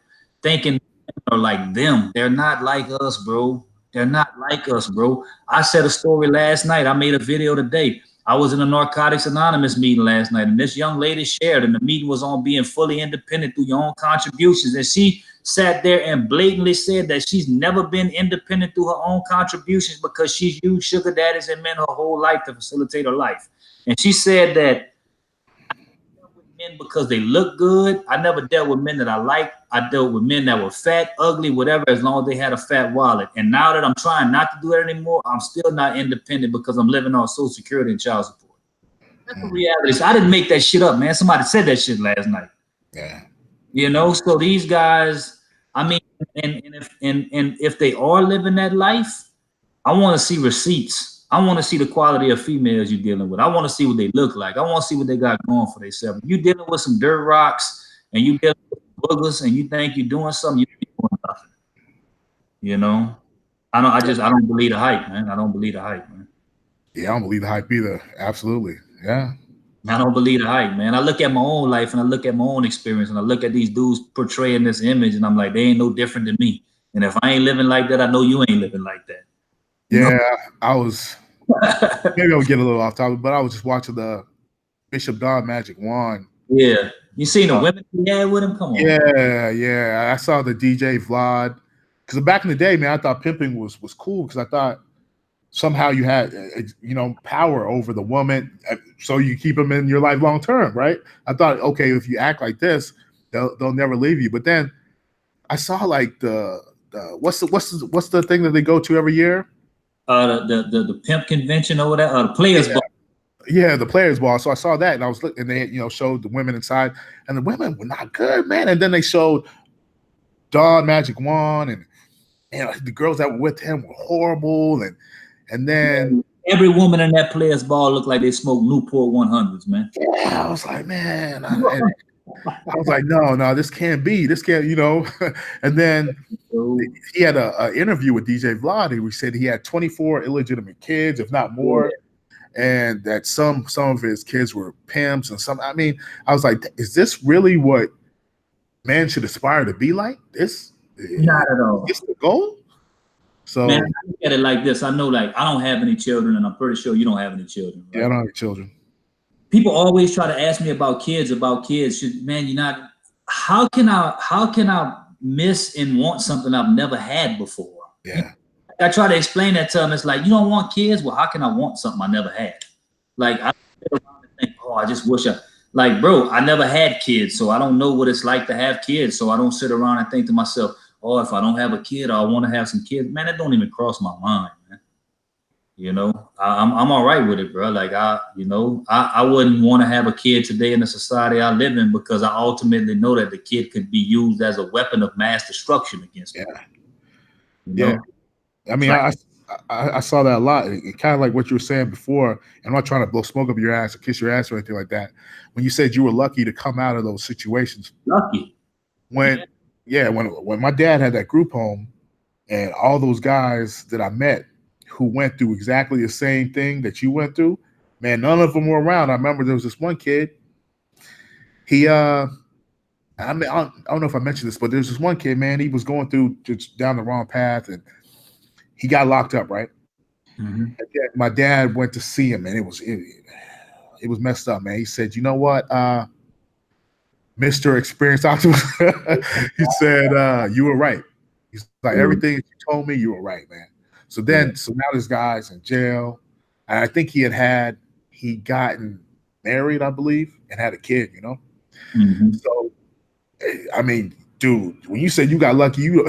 thinking are like them. They're not like us, bro. They're not like us, bro. I said a story last night. I made a video today. I was in a Narcotics Anonymous meeting last night, and this young lady shared, and the meeting was on being fully independent through your own contributions. And she sat there and blatantly said that she's never been independent through her own contributions because she's used sugar daddies and men her whole life to facilitate her life. And she said that men because they look good. I never dealt with men that I liked. I dealt with men that were fat, ugly, whatever, as long as they had a fat wallet. And now that I'm trying not to do that anymore, I'm still not independent because I'm living on Social Security and child support. That's the reality. So I didn't make that shit up, man. Somebody said that shit last night. Yeah. You know, so these guys, I mean, and if they are living that life, I want to see receipts. I want to see the quality of females you're dealing with. I want to see what they look like. I want to see what they got going for themselves. If you're dealing with some dirt rocks and you dealing with boogers and you think you're doing something, you're doing nothing. You know, I don't believe the hype, man. I don't believe the hype, man. Yeah, I don't believe the hype either. Absolutely. Yeah. I don't believe the hype, man. I look at my own life and I look at my own experience and I look at these dudes portraying this image and I'm like, they ain't no different than me. And if I ain't living like that, I know you ain't living like that. You Yeah. I was maybe I'll get a little off topic, but I was just watching the Bishop Don Magic Wand. Yeah. You seen the women he had with him? Come on. Yeah. I saw the DJ Vlad. Because back in the day, man, I thought pimping was cool because I thought somehow you had power over the woman, so you keep them in your life long term, right? I thought, okay, if you act like this, they'll never leave you. But then I saw like the what's the thing that they go to every year? The pimp convention or whatever, the players ball. Yeah, the players ball. So I saw that, and I was looking, and they showed the women inside, and the women were not good, man. And then they showed Don Magic Wand, and the girls that were with him were horrible, and then every woman in that players ball looked like they smoked Newport 100s, man. Yeah, I was like, man, I was like, no, this can't be. This can't, And then he had a interview with DJ Vlad, and he said he had 24 illegitimate kids, if not more, and that some of his kids were pimps and some. I mean, I was like, is this really what man should aspire to be like? Not at all. Is this the goal? So, man, I look at it like this. I know, like, I don't have any children, and I'm pretty sure you don't have any children. Right? Yeah, I don't have any children. People always try to ask me about kids. Man, you're not. How can I miss and want something I've never had before? Yeah. I try to explain that to them. It's like, you don't want kids? Well, how can I want something I never had? Like, I think, oh, I just wish like, bro, I never had kids, so I don't know what it's like to have kids. So I don't sit around and think to myself, oh, if I don't have a kid, I want to have some kids. Man, that don't even cross my mind, man. I'm all right with it, bro. Like, I wouldn't want to have a kid today in the society I live in, because I ultimately know that the kid could be used as a weapon of mass destruction against me. Yeah. I mean, I saw that a lot. It kind of like what you were saying before. I'm not trying to blow smoke up your ass or kiss your ass or anything like that. When you said you were lucky to come out of those situations. Lucky. When my dad had that group home, and all those guys that I met who went through exactly the same thing that you went through, man, none of them were around. I remember there was this one kid. He I don't know if I mentioned this, but there's this one kid, man. He was going through just down the wrong path, and he got locked up, right? Mm-hmm. And my dad went to see him, and it was messed up, man. He said, "You know what, Mr. Experienced Optimist," he said, "You were right." He's like, everything that you told me, you were right, man. So now this guy's in jail. And I think he'd gotten married, I believe, and had a kid, Mm-hmm. So, I mean, dude, when you said you got lucky, you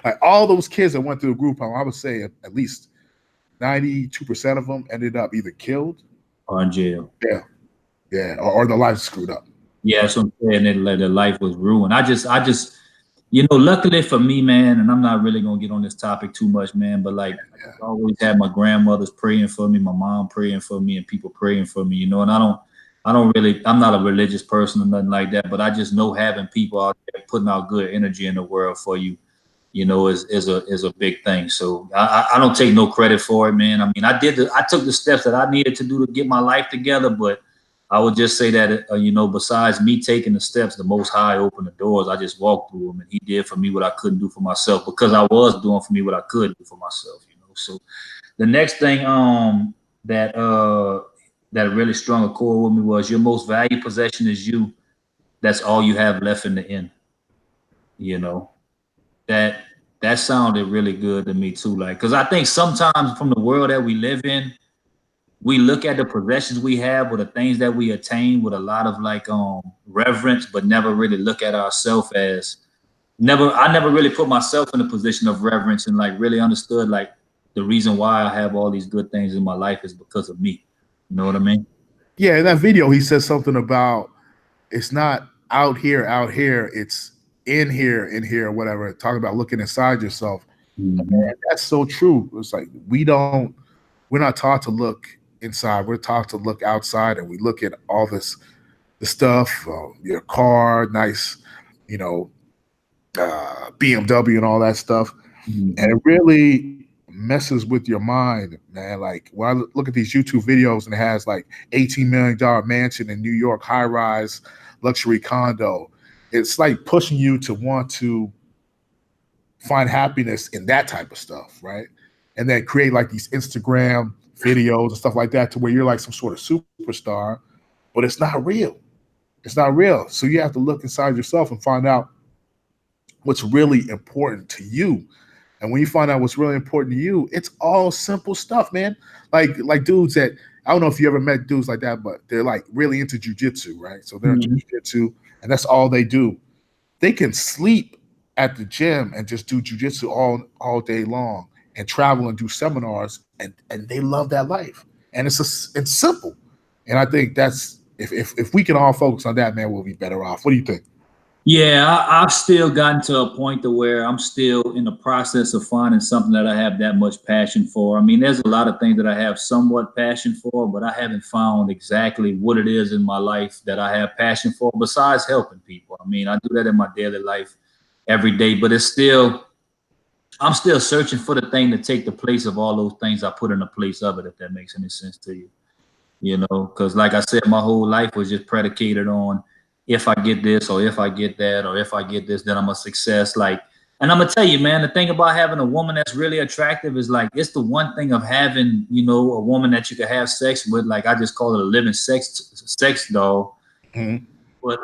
like all those kids that went through the group home, I would say at least 92% of them ended up either killed or in jail. Yeah, or their life screwed up. Yeah, that's what I'm saying. Their life was ruined. I just, luckily for me, man, and I'm not really gonna get on this topic too much, man, but like, I always had my grandmothers praying for me, my mom praying for me, and people praying for me, and I'm not a religious person or nothing like that, but I just know having people out there putting out good energy in the world for you, is a big thing. So I don't take no credit for it, man. I mean, I took the steps that I needed to do to get my life together, but I would just say that, besides me taking the steps, the Most High opened the doors. I just walked through them, and He did for me what I couldn't do for myself, because I was doing for me what I could do for myself. So the next thing that really strung a chord with me was, your most valued possession is you. That's all you have left in the end. That sounded really good to me too. Like, because I think sometimes from the world that we live in, we look at the possessions we have or the things that we attain with a lot of reverence, but never really look at ourselves as I never really put myself in a position of reverence and really understood the reason why I have all these good things in my life is because of me. You know what I mean? Yeah, in that video, he says something about it's not out here, it's in here, whatever. Talking about looking inside yourself. Mm-hmm. Man, that's so true. It's like we're not taught to look inside. We're taught to look outside, and we look at all the stuff, your car, nice, BMW and all that stuff. Mm-hmm. And it really messes with your mind, man. Like when I look at these YouTube videos and it has like $18 million mansion in New York, high rise luxury condo, it's like pushing you to want to find happiness in that type of stuff, right? And then create like these Instagram videos and stuff like that to where you're like some sort of superstar, but it's not real. It's not real. So you have to look inside yourself and find out what's really important to you. And when you find out what's really important to you, it's all simple stuff, man. Like dudes that, I don't know if you ever met dudes like that, but they're like really into jujitsu, right? So they're into jujitsu, and that's all they do. They can sleep at the gym and just do jujitsu all day long and travel and do seminars, and they love that life. And it's simple. And I think that's if we can all focus on that, man, we'll be better off. What do you think? Yeah, I've still gotten to a point to where I'm still in the process of finding something that I have that much passion for. I mean, there's a lot of things that I have somewhat passion for, but I haven't found exactly what it is in my life that I have passion for besides helping people. I mean, I do that in my daily life every day, but I'm still searching for the thing to take the place of all those things I put in the place of it, if that makes any sense to you. Because like I said, my whole life was just predicated on if I get this or if I get that or if I get this, then I'm a success. Like, and I'm gonna tell you, man, the thing about having a woman that's really attractive is like it's the one thing of having, a woman that you can have sex with. Like I just call it a living sex doll. Mhm. But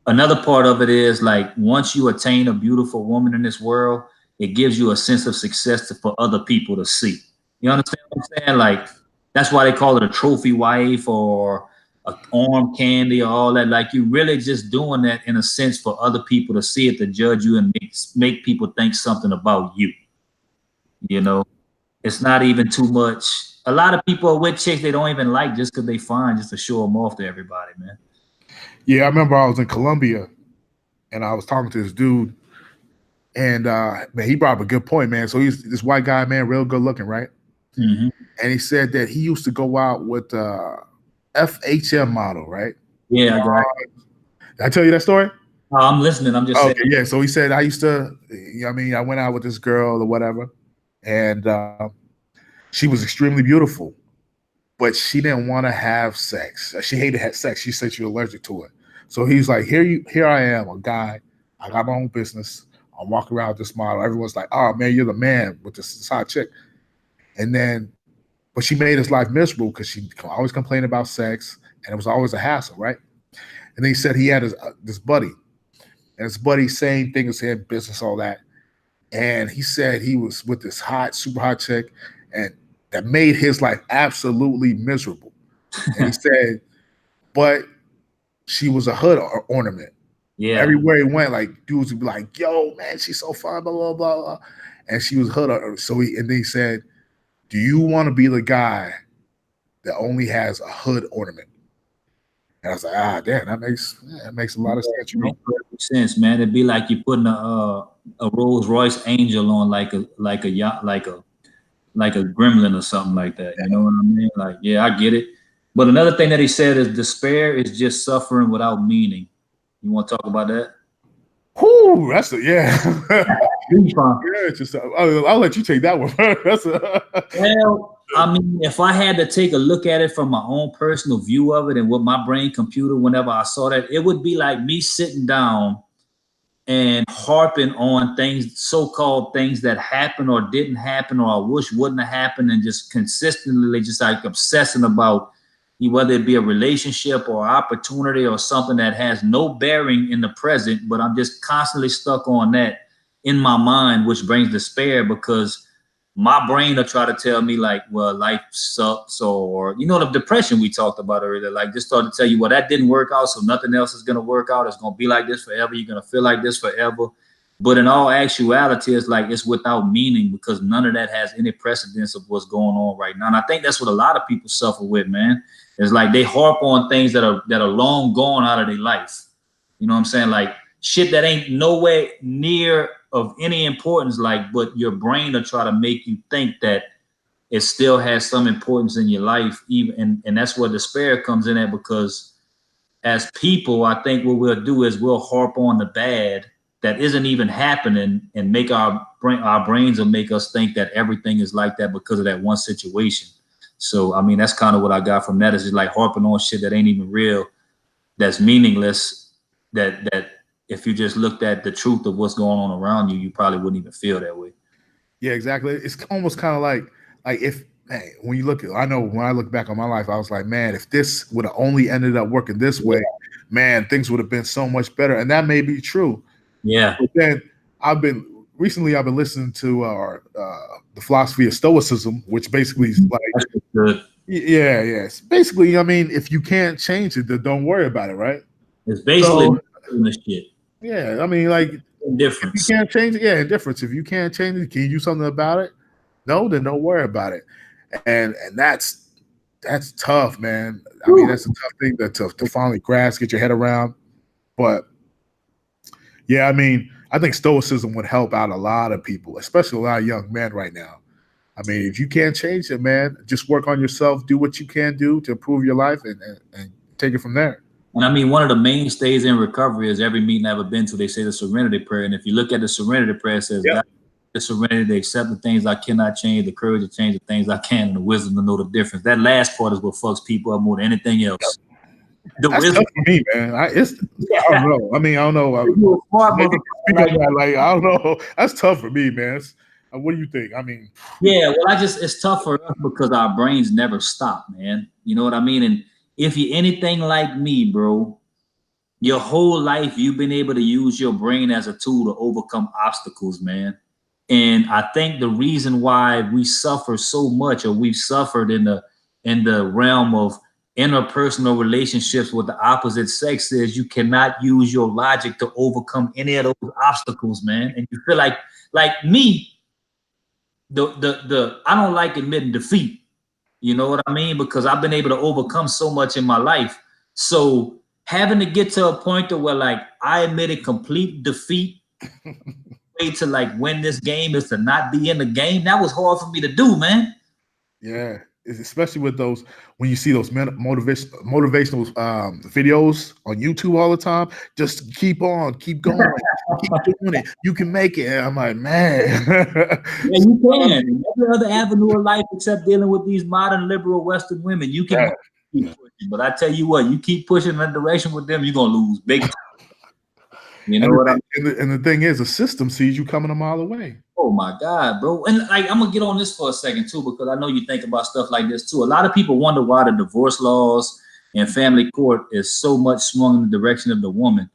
another part of it is like once you attain a beautiful woman in this world, it gives you a sense of success for other people to see. You understand what I'm saying? Like that's why they call it a trophy wife or a arm candy or all that. Like you really just doing that in a sense for other people to see it, to judge you and make people think something about you. You know, it's not even too much. A lot of people are with chicks they don't even like just because they find just to show them off to everybody, man. Yeah, I remember I was in Colombia and I was talking to this dude, and man, he brought up a good point, man. So he's this white guy, man, real good looking, right? Mm-hmm. And he said that he used to go out with FHM model, right? Yeah, I got it. Did I tell you that story? I'm listening. I'm just saying. Okay, yeah. So he said I used to, I mean, I went out with this girl or whatever, and she was extremely beautiful, but she didn't want to have sex. She hated sex. She said she was allergic to it. So he's like, here I am, a guy. I got my own business. I'm walking around with this model. Everyone's like, oh man, you're the man with this hot chick. And then, but she made his life miserable because she always complained about sex, and it was always a hassle, right? And then he said he had this buddy, and his buddy, same thing as him, business, all that. And he said he was with this hot, super hot chick, and that made his life absolutely miserable. And he said, but she was a hood ornament. Yeah. Everywhere he went, like dudes would be like, "Yo, man, she's so fine," blah blah blah, blah. And she was hood. So and then he said, "Do you want to be the guy that only has a hood ornament?" And I was like, "Ah, damn, that makes a lot of sense, you Makes know." perfect sense, man. It'd be like you putting a Rolls Royce Angel on like a yacht like a gremlin or something like that. You know what I mean? Like, yeah, I get it. But another thing that he said is despair is just suffering without meaning. You want to talk about that? Whoo, that's a yeah. Well, Yeah, just I'll let you take that one. That's a I mean, if I had to take a look at it from my own personal view of it and what my brain computer, whenever I saw that, it would be like me sitting down and harping on things, so-called things that happened or didn't happen or I wish wouldn't have happened, and just consistently just like obsessing about whether it be a relationship or opportunity or something that has no bearing in the present, but I'm just constantly stuck on that in my mind, which brings despair because my brain will try to tell me like, well, life sucks, or the depression we talked about earlier, like just start to tell you, well, that didn't work out, so nothing else is gonna work out. It's gonna be like this forever. You're gonna feel like this forever. But in all actuality, it's like it's without meaning because none of that has any precedence of what's going on right now. And I think that's what a lot of people suffer with, man. It's like they harp on things that are long gone out of their life. You know what I'm saying? Like shit that ain't nowhere near of any importance, like, but your brain will try to make you think that it still has some importance in your life, even and that's where despair comes in at, because as people, I think what we'll do is we'll harp on the bad that isn't even happening and make our brains will make us think that everything is like that because of that one situation. So I mean that's kind of what I got from that, is just like harping on shit that ain't even real, that's meaningless, that if you just looked at the truth of what's going on around you, you probably wouldn't even feel that way. yeah, exactly. It's almost kind of like if hey, when you look at, I know when I look back on my life, I was like, man, if this would have only ended up working this way, man, things would have been so much better. And that may be true. Yeah. But then I've been listening to the philosophy of Stoicism, which basically is like, That's good. yeah, yes. Basically, I mean, if you can't change it, then don't worry about it, right? It's basically So the shit. yeah, I mean, like if you Indifference. can't change it, yeah, indifference. If you can't change it, can you do something about it? No, then don't worry about it. And that's tough, man. I mean, Whew. that's a tough thing to finally grasp, get your head around. But Yeah, I mean, I think stoicism would help out a lot of people, especially a lot of young men right now. I mean, if you can't change it, man, just work on yourself, do what you can do to improve your life, and take it from there. And I mean, one of the mainstays in recovery is every meeting I've ever been to, they say the serenity prayer. And if you look at the serenity prayer, it says, Yep. God, the serenity to accept the things I cannot change, the courage to change the things I can, and the wisdom to know the difference. That last part is what fucks people up more than anything else. The That's wisdom. tough for me, man. I don't Yeah. know. I mean, I don't know. You're a smart Maybe you motherfucker can speak like on that. Like, I don't know. That's tough for me, man. What do you think? I mean, yeah, well, it's tough for us because our brains never stop, man. You know what I mean? And if you're anything like me, bro, your whole life you've been able to use your brain as a tool to overcome obstacles, man. And I think the reason why we suffer so much, or we've suffered in the realm of interpersonal relationships with the opposite sex, is you cannot use your logic to overcome any of those obstacles, man. And you feel like me, the I don't like admitting defeat. You know what I mean? Because I've been able to overcome so much in my life. So having to get to a point to where like I admitted complete defeat, way to like win this game is to not be in the game. That was hard for me to do, man. yeah, especially with those when you see those motivational videos on YouTube all the time. Just keep on, keep going, keep doing it. You can make it. And I'm like, man. Yeah, you can. Every other avenue of life except dealing with these modern liberal Western women, you can Yeah. keep pushing. But I tell you what, you keep pushing in that direction with them, you're gonna lose big time. You know And what I mean? and the thing is, the system sees you coming a mile away. Oh my God, bro. And like I'm gonna get on this for a second too, because I know you think about stuff like this too. A lot of people wonder why the divorce laws and family court is so much swung in the direction of the woman.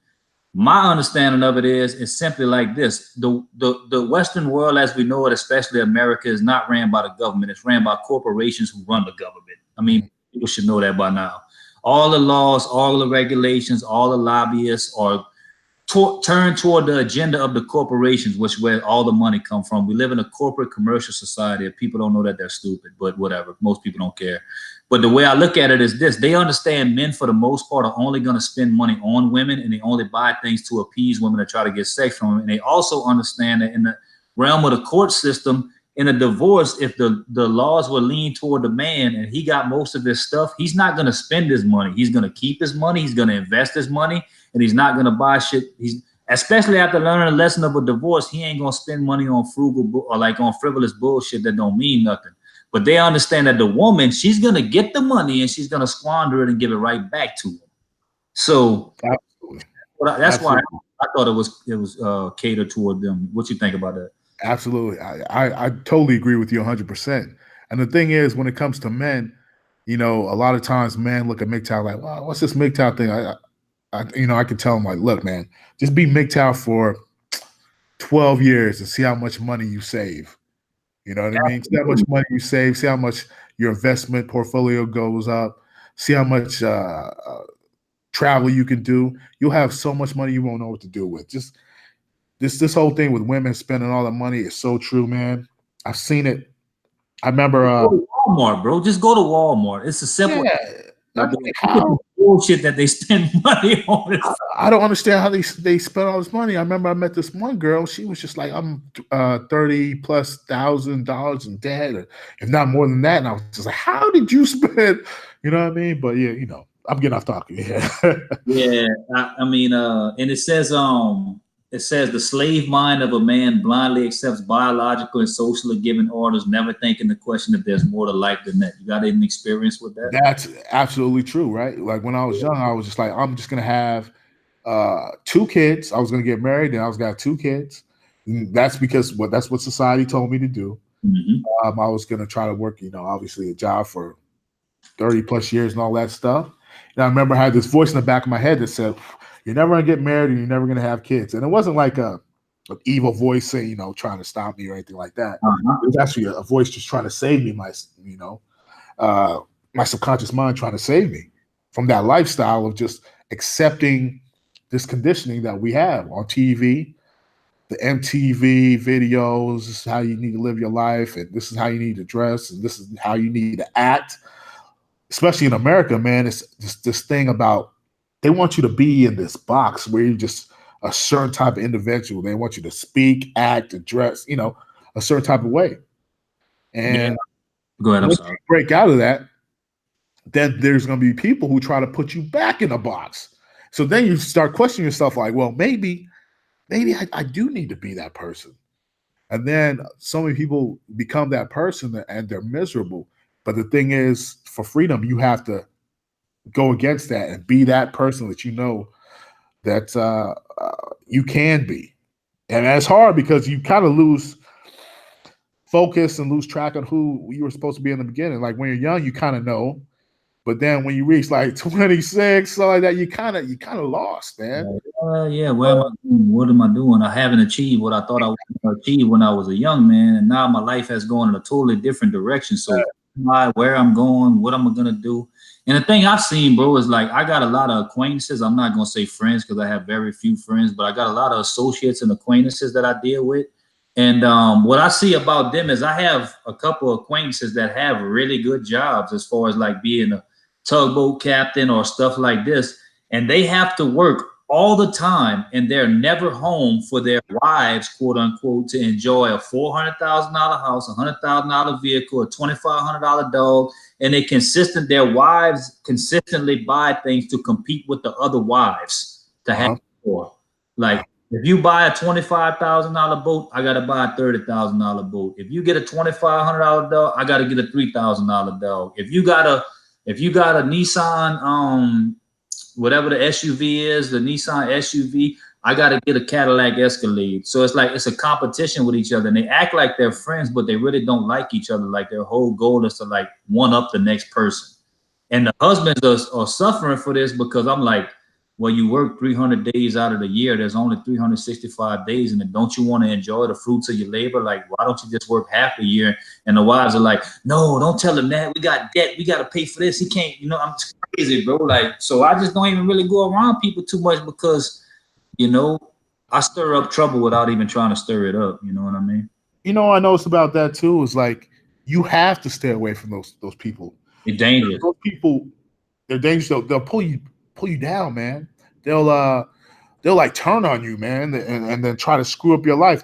My understanding of it is it's simply like this. The Western world as we know it, especially America, is not ran by the government. It's ran by corporations who run the government. I mean, people should know that by now. All the laws, all the regulations, all the lobbyists are turn toward the agenda of the corporations, which where all the money come from. We live in a corporate commercial society. If people don't know that, they're stupid, but whatever. Most people don't care. But the way I look at it is this: they understand men, for the most part, are only going to spend money on women, and they only buy things to appease women to try to get sex from them. And they also understand that in the realm of the court system, in a divorce, if the laws were lean toward the man and he got most of his stuff, he's not going to spend his money. He's going to keep his money. He's going to invest his money, and he's not going to buy shit. He's especially after learning a lesson of a divorce, he ain't going to spend money on frugal or like on frivolous bullshit that don't mean nothing. But they understand that the woman, she's going to get the money and she's going to squander it and give it right back to him. So Absolutely. that's why Absolutely. I thought it was catered toward them. What you think about that? Absolutely. I totally agree with you 100%. And the thing is, when it comes to men, you know, a lot of times men look at MGTOW like, well, what's this MGTOW thing? I can tell them like, look, man, just be MGTOW for 12 years and see how much money you save. You know what I mean? See how much money you save, see how much your investment portfolio goes up, see how much travel you can do. You'll have so much money you won't know what to do with. Just this whole thing with women spending all the money is so true, man. I've seen it. I remember Go to Walmart, bro. Just go to Walmart. It's a simple yeah. I'm like, how bullshit that they spend money on. I don't understand how they spend all this money. I remember I met this one girl. She was just like, I'm $30,000+ in debt, or if not more than that. And I was just like, how did you spend? You know what I mean? But yeah, you know, I'm getting off topic. Yeah. Yeah, I mean, and it says the slave mind of a man blindly accepts biological and socially given orders, never thinking to question if there's more to life than that. You got any experience with that? That's absolutely true, right? Like when I was young, I was just like, I'm just gonna have 2 kids. I was gonna get married, and I was gonna have 2 kids. And that's because that's what society told me to do. Mm-hmm. I was gonna try to work, you know, obviously a job for 30+ years and all that stuff. And I remember I had this voice in the back of my head that said, "You're never gonna get married, and you're never gonna have kids." And it wasn't like an evil voice saying, you know, trying to stop me or anything like that. Uh-huh. It was actually a voice just trying to save me, my subconscious mind trying to save me from that lifestyle of just accepting this conditioning that we have on TV, the MTV videos. This is how you need to live your life, and this is how you need to dress, and this is how you need to act. Especially in America, man, it's just this thing about they want you to be in this box where you just a certain type of individual. They want you to speak, act, and dress, a certain type of way. And go ahead. I'm once sorry. you break out of that, then there's going to be people who try to put you back in a box. So then you start questioning yourself, like, well, maybe I do need to be that person. And then so many people become that person and they're miserable. But the thing is, for freedom, you have to go against that and be that person that you know that you can be. And that's hard because you kind of lose focus and lose track of who you were supposed to be in the beginning. Like when you're young, you kind of know. But then when you reach like 26, so like that, you kind of lost, man. Yeah, where am I going? What am I doing? I haven't achieved what I thought I was going to achieve when I was a young man, and now my life has gone in a totally different direction. So, where I'm going, what am I gonna do? And the thing I've seen, bro, is like I got a lot of acquaintances. I'm not gonna say friends because I have very few friends, but I got a lot of associates and acquaintances that I deal with. And what I see about them is I have a couple of acquaintances that have really good jobs as far as like being a tugboat captain or stuff like this, and they have to work all the time and they're never home for their wives, quote unquote, to enjoy a $400,000 house, $100,000 vehicle, a $2,500 dog, and their wives consistently buy things to compete with the other wives to have for. Like if you buy a $25,000 boat, I gotta buy a $30,000 boat. If you get a $2,500 dog, I gotta get a $3,000 dog. If you got a Nissan, whatever the SUV is, the Nissan SUV, I got to get a Cadillac Escalade. So it's like it's a competition with each other, and they act like they're friends, but they really don't like each other. Like their whole goal is to like one up the next person. And the husbands are suffering for this because I'm like, well, you work 300 days out of the year. There's only 365 days. And then don't you want to enjoy the fruits of your labor? Like, why don't you just work half the year? And the wives are like, no, don't tell him that. We got debt. We got to pay for this. He can't, I'm crazy, bro. Like, so I just don't even really go around people too much because, I stir up trouble without even trying to stir it up. You know what I mean? I noticed about that too is like, you have to stay away from those people. It's dangerous. Those people, they're dangerous. They'll pull you down, man. They'll like turn on you, man, and then try to screw up your life.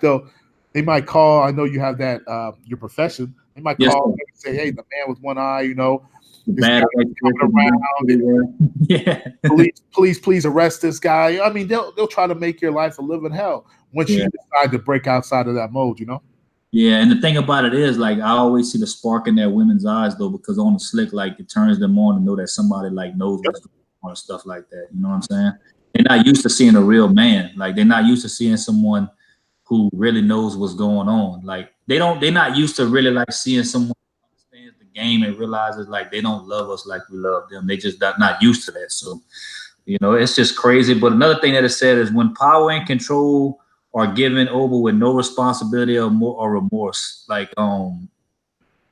They might call. I know you have that your profession. They might call and say, "Hey, the man with one eye, this guy coming around. Yeah, please arrest this guy." I mean, they'll try to make your life a living hell once you decide to break outside of that mode. Yeah, and the thing about it is, like, I always see the spark in their women's eyes, though, because on the slick, like, it turns them on to know that somebody, like, knows what's going on and stuff like that. You know what I'm saying? They're not used to seeing a real man. Like, they're not used to seeing someone who really knows what's going on. Like, they're not used to really, like, seeing someone who understands the game and realizes, like, they don't love us like we love them. They just not used to that. So, it's just crazy. But another thing that it said is when power and control are given over with no responsibility or remorse. Like,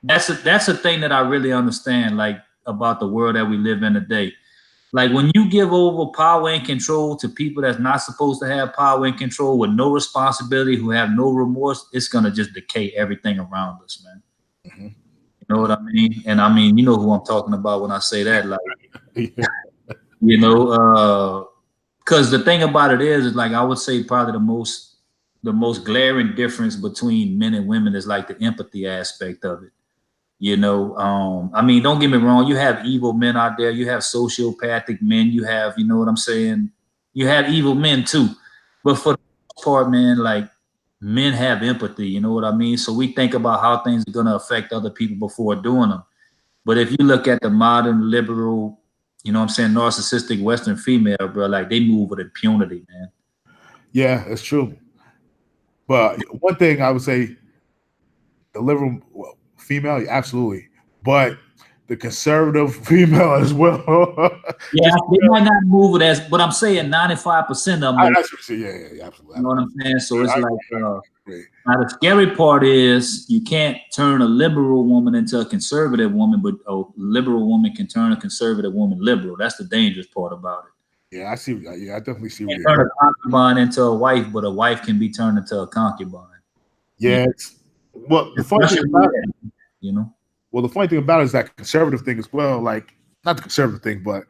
that's a thing that I really understand, like, about the world that we live in today. Like, when you give over power and control to people that's not supposed to have power and control with no responsibility, who have no remorse, it's gonna just decay everything around us, man. Mm-hmm. You know what I mean? And I mean, you know who I'm talking about when I say that, like, because the thing about it is like I would say probably the most glaring difference between men and women is like the empathy aspect of it. I mean, don't get me wrong. You have evil men out there. You have sociopathic men. You have, you know what I'm saying? You have evil men too. But for the most part, man, like men have empathy. You know what I mean? So we think about how things are going to affect other people before doing them. But if you look at the modern liberal, you know what I'm saying, narcissistic Western female, bro, like they move with impunity, man. Yeah, that's true. But one thing I would say, the liberal female, absolutely, but the conservative female as well. Yeah, they might not move it as, but I'm saying 95% of them. Yeah, absolutely. You know what I'm saying? So it's now the scary part is you can't turn a liberal woman into a conservative woman, but a liberal woman can turn a conservative woman liberal. That's the dangerous part about it. Yeah, I see. Yeah, I definitely see. You can turn a concubine into a wife, but a wife can be turned into a concubine. Yeah. Well, the funny thing about it, well, the funny thing about it is that conservative thing as well. Like, not the conservative thing, but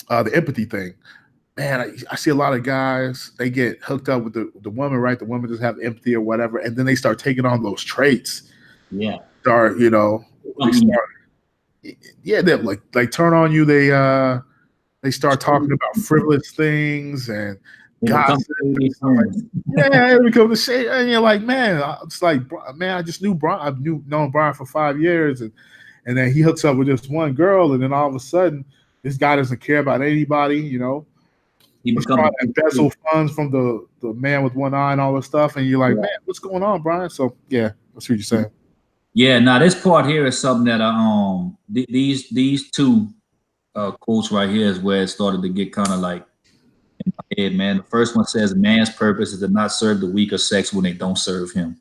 the empathy thing. man, I see a lot of guys, they get hooked up with the woman, right? The woman just have empathy or whatever, and then they start taking on those traits. Yeah. Start, they start, yeah, they like turn on you. They start talking about frivolous things and They become gossip and stuff like that. Yeah, it becomes the shade, and you're like, man, it's like, man, I just knew Brian. Known Brian for 5 years, and then he hooks up with this one girl, and then all of a sudden, this guy doesn't care about anybody. he He's trying becomes to embezzle funds from the man with one eye and all this stuff, and you're like, yeah. man, what's going on, Brian? So yeah, that's what you're saying. Yeah, now this part here is something that these two quotes right here is where it started to get kind of like in my head, man. The first one says, "Man's purpose is to not serve the weaker sex when they don't serve him."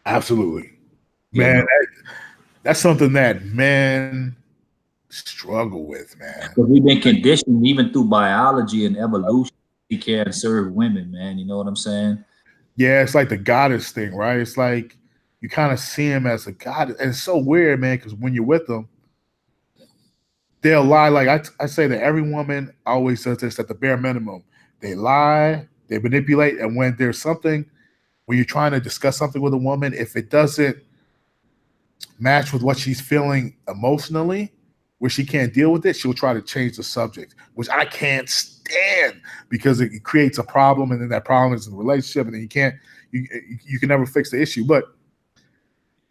Absolutely, Yeah, man. That's something that men struggle with, man. because we've been conditioned even through biology and evolution to take care and serve women, man. You know what I'm saying? Yeah, it's like the goddess thing, right? It's like you kind of see him as a god, and it's so weird, man. Because when you're with them, they'll lie. Like I say that every woman always does this at the bare minimum. They lie, they manipulate, and when there's something, when you're trying to discuss something with a woman, if it doesn't match with what she's feeling emotionally, where she can't deal with it, she'll try to change the subject, which I can't stand because it creates a problem, and then that problem is in the relationship, and then you can never fix the issue. But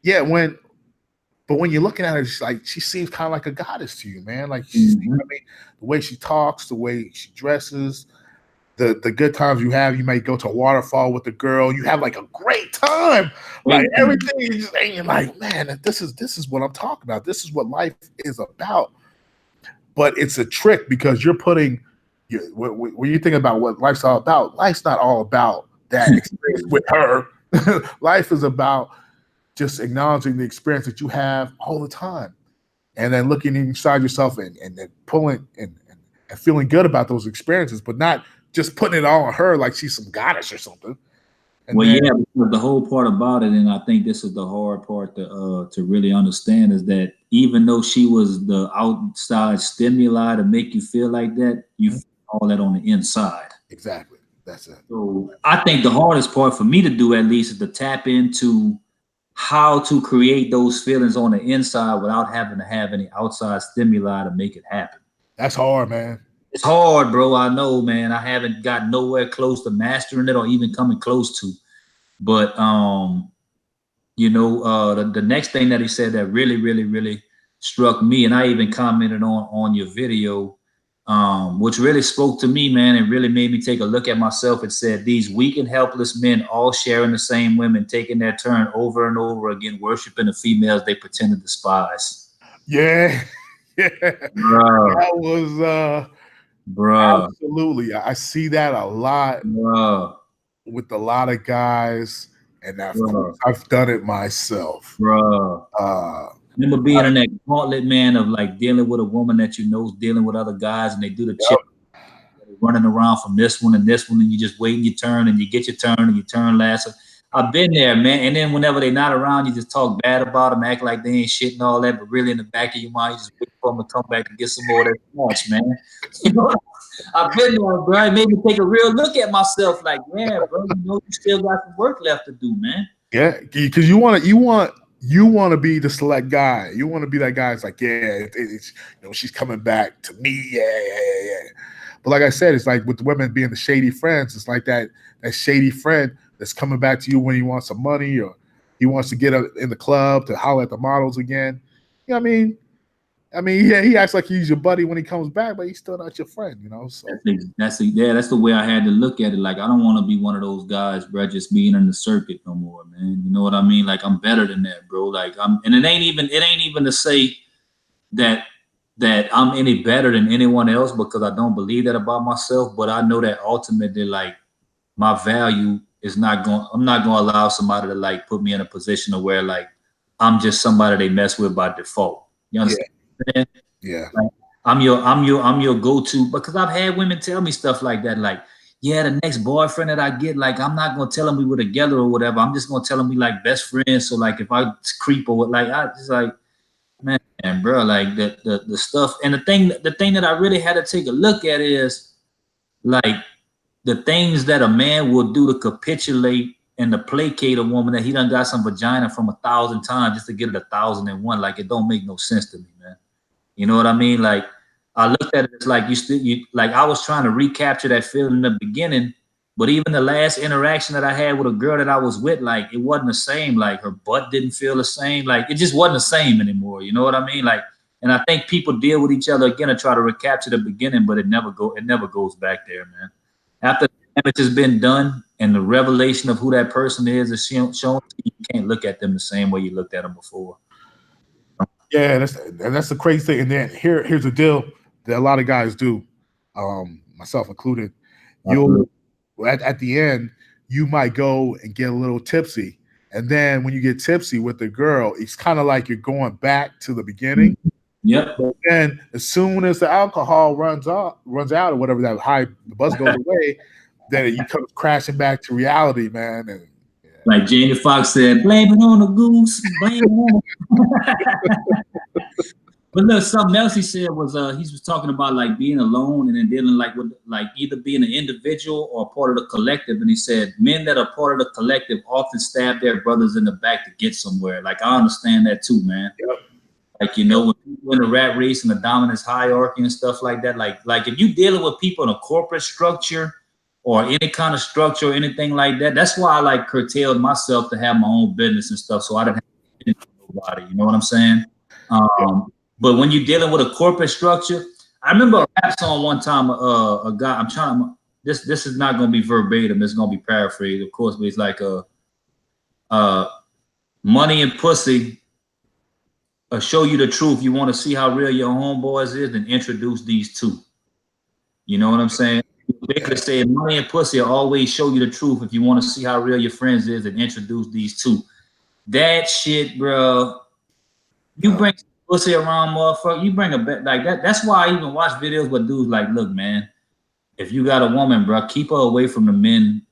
yeah, when you're looking at her, she's like, she seems kind of like a goddess to you, man. Like, I mean, the way she talks, the way she dresses, the good times you have. You might go to a waterfall with the girl. You have like a great time. Like everything is just, and you're like, man, this is what I'm talking about. This is what life is about. But it's a trick because you're putting when you think about what life's all about. Life's not all about that experience with her. Life is about just acknowledging the experience that you have all the time, and then looking inside yourself and then pulling and feeling good about those experiences, but not just putting it all on her like she's some goddess or something. And well, yeah, because the whole part about it, and I think this is the hard part to really understand, is that even though she was the outside stimuli to make you feel like that, you feel all that on the inside. Exactly. That's it. So I think the hardest part for me to do, at least, is to tap into how to create those feelings on the inside without having to have any outside stimuli to make it happen. That's hard, man. It's hard, bro. I know, man. I haven't got nowhere close to mastering it or even coming close to. But the next thing that he said that really, really, really struck me, and I even commented on your video, which really spoke to me, man, and really made me take a look at myself. It said, "These weak and helpless men all sharing the same women, taking their turn over and over again, worshiping the females they pretend to despise." Yeah. Yeah. Bruh. That was Bruh. Absolutely. I see that a lot with a lot of guys, and of course, I've done it myself. I remember being in that gauntlet, man, of like dealing with a woman that you know is dealing with other guys, and they do the chip, running around from this one and this one, and you just waiting your turn, and you get your turn, and you turn last. I've been there, man. And then whenever they're not around, you just talk bad about them, act like they ain't shit and all that, but really in the back of your mind, you just wait for them to come back and get some more of that match, man. You know, I've been there, bro. It made me take a real look at myself, like, yeah, bro, you still got some work left to do, man. Yeah, because you want to be the select guy. You want to be that guy. It's like, yeah, it's she's coming back to me. Yeah. But like I said, it's like with the women being the shady friends. It's like that shady friend that's coming back to you when he wants some money or he wants to get in the club to holler at the models again. You know what I mean? Yeah, he acts like he's your buddy when he comes back, but he's still not your friend, So that's the way I had to look at it. Like, I don't want to be one of those guys, bro, just being in the circuit no more, man. You know what I mean? Like, I'm better than that, bro. Like, and it ain't even to say that I'm any better than anyone else, because I don't believe that about myself. But I know that ultimately, like, my value is I'm not going to allow somebody to like put me in a position of where like I'm just somebody they mess with by default. You understand? Yeah. Like, I'm your go-to, because I've had women tell me stuff like that. Like, yeah, the next boyfriend that I get, like, I'm not going to tell him we were together or whatever. I'm just going to tell him we like best friends. So like, if I creep or what, like, I just like, man, bro, like the stuff. And the thing that I really had to take a look at is like the things that a man will do to capitulate and to placate a woman that he done got some vagina from 1,000 times just to get it 1,001. Like it don't make no sense to me, man. You know what I mean? Like I looked at it as like you like I was trying to recapture that feeling in the beginning, but even the last interaction that I had with a girl that I was with, like it wasn't the same. Like her butt didn't feel the same. Like it just wasn't the same anymore. You know what I mean? Like, and I think people deal with each other again and try to recapture the beginning, but it never goes back there, man. After the damage has been done and the revelation of who that person is shown to you, you can't look at them the same way you looked at them before. Yeah, that's the crazy thing. And then here's the deal that a lot of guys do, myself included. You'll at the end, you might go and get a little tipsy. And then when you get tipsy with the girl, it's kind of like you're going back to the beginning. Yep. But then as soon as the alcohol runs out or whatever, that high the buzz goes away, then you come crashing back to reality, man. And like Jamie Foxx said, blame it on the goose, blame it on. But look, something else he said was he was talking about like being alone and then dealing like with like either being an individual or part of the collective. And he said men that are part of the collective often stab their brothers in the back to get somewhere. Like I understand that too, man. Yep. Like you know, when people in the rat race and the dominance hierarchy and stuff like that, like if you dealing with people in a corporate structure or any kind of structure or anything like that, that's why I like curtailed myself to have my own business and stuff, so I didn't have to nobody. You know what I'm saying? But when you're dealing with a corporate structure, I remember a rap song one time. A guy, I'm trying to. This is not going to be verbatim. It's going to be paraphrased, of course. But it's like money and pussy. Show you the truth. You want to see how real your homeboys is, then introduce these two. You know what I'm saying? Basically saying money and pussy will always show you the truth. If you want to see how real your friends is, then introduce these two. That shit, bro. You bring pussy around, motherfucker. You bring a bet like that. That's why I even watch videos where dudes like, look, man, if you got a woman, bro, keep her away from the men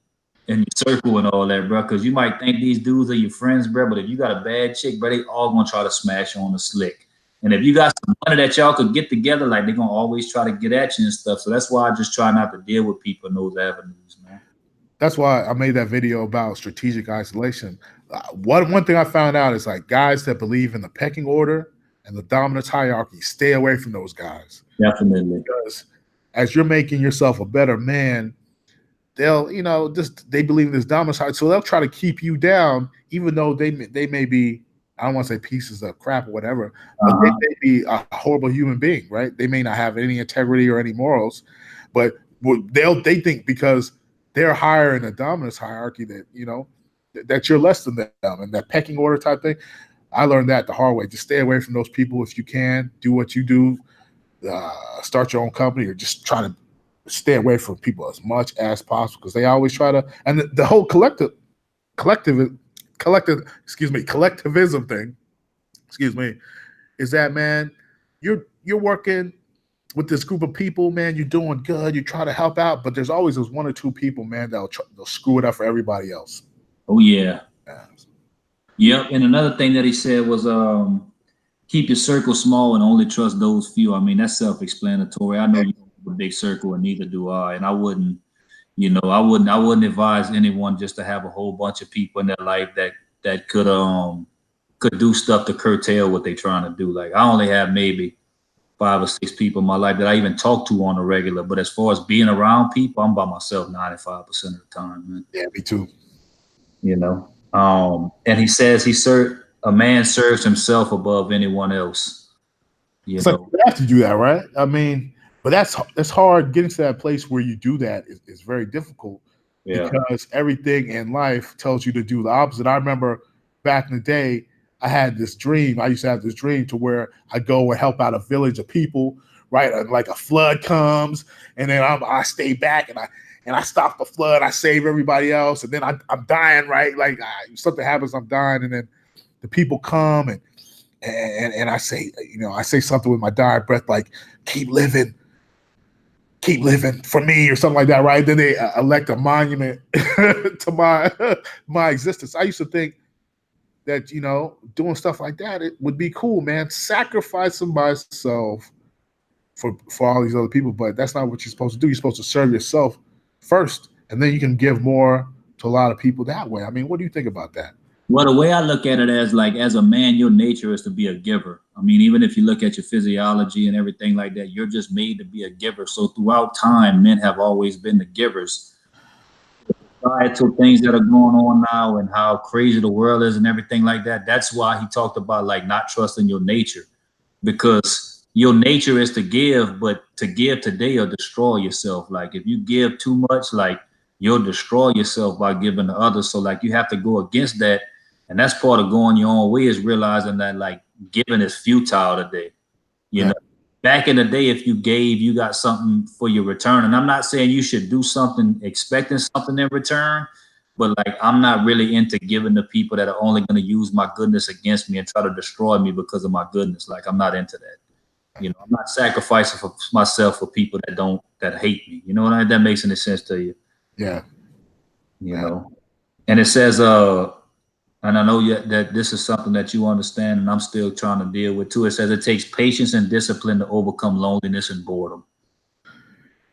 in your circle and all that, bro. Because you might think these dudes are your friends, bro. But if you got a bad chick, bro, they all gonna try to smash you on the slick. And if you got some money that y'all could get together, like they're gonna always try to get at you and stuff. So that's why I just try not to deal with people in those avenues, man. That's why I made that video about strategic isolation. One thing I found out is like guys that believe in the pecking order and the dominance hierarchy, stay away from those guys. Definitely. Because as you're making yourself a better man, they'll, they believe in this dominance hierarchy. So they'll try to keep you down, even though they may be, I don't want to say pieces of crap or whatever, but they may be a horrible human being, right? They may not have any integrity or any morals, but they think because they're higher in the dominance hierarchy that, that you're less than them, and that pecking order type thing. I learned that the hard way. Just stay away from those people if you can. Do what you do. Start your own company, or just try to stay away from people as much as possible, because they always try to. And the whole collectivism thing. Is that, man? You're working with this group of people, man. You're doing good. You try to help out, but there's always those one or two people, man, they'll screw it up for everybody else. Oh yeah. Yep. And another thing that he said was keep your circle small and only trust those few. I mean, that's self-explanatory. I know you have a big circle, and neither do I. And I wouldn't advise anyone just to have a whole bunch of people in their life that could do stuff to curtail what they're trying to do. Like I only have maybe 5 or 6 people in my life that I even talk to on a regular. But as far as being around people, I'm by myself 95% of the time, man. Yeah, me too. And he says a man serves himself above anyone else. You have to do that, right? I mean, but that's hard. Getting to that place where you do that is very difficult, because everything in life tells you to do the opposite. I remember back in the day, I had this dream. I used to have this dream to where I go and help out a village of people, right? And like a flood comes, and then I stay back and I stop the flood. I save everybody else, and then I'm dying, right? Like something happens, I'm dying, and then the people come and I say, I say something with my dying breath, like keep living for me, or something like that, right? Then they elect a monument to my existence. I used to think that, doing stuff like that, it would be cool, man. Sacrificing myself for all these other people, but that's not what you're supposed to do. You're supposed to serve yourself first, and then you can give more to a lot of people that way. I mean, what do you think about that? Well, the way I look at it as like as a man, your nature is to be a giver. I mean, even if you look at your physiology and everything like that, you're just made to be a giver. So throughout time, men have always been the givers. Societal things that are going on now and how crazy the world is and everything like that. That's why he talked about like not trusting your nature, because your nature is to give, but to give today or destroy yourself. Like if you give too much, like you'll destroy yourself by giving to others. So like you have to go against that. And that's part of going your own way, is realizing that like giving is futile today. You know, back in the day, if you gave, you got something for your return. And I'm not saying you should do something expecting something in return, but like I'm not really into giving to people that are only going to use my goodness against me and try to destroy me because of my goodness. Like I'm not into that. You know, I'm not sacrificing for myself for people that hate me. You know what I mean? That makes any sense to you? Yeah. You know, and it says, and I know that this is something that you understand, and I'm still trying to deal with too. It says it takes patience and discipline to overcome loneliness and boredom.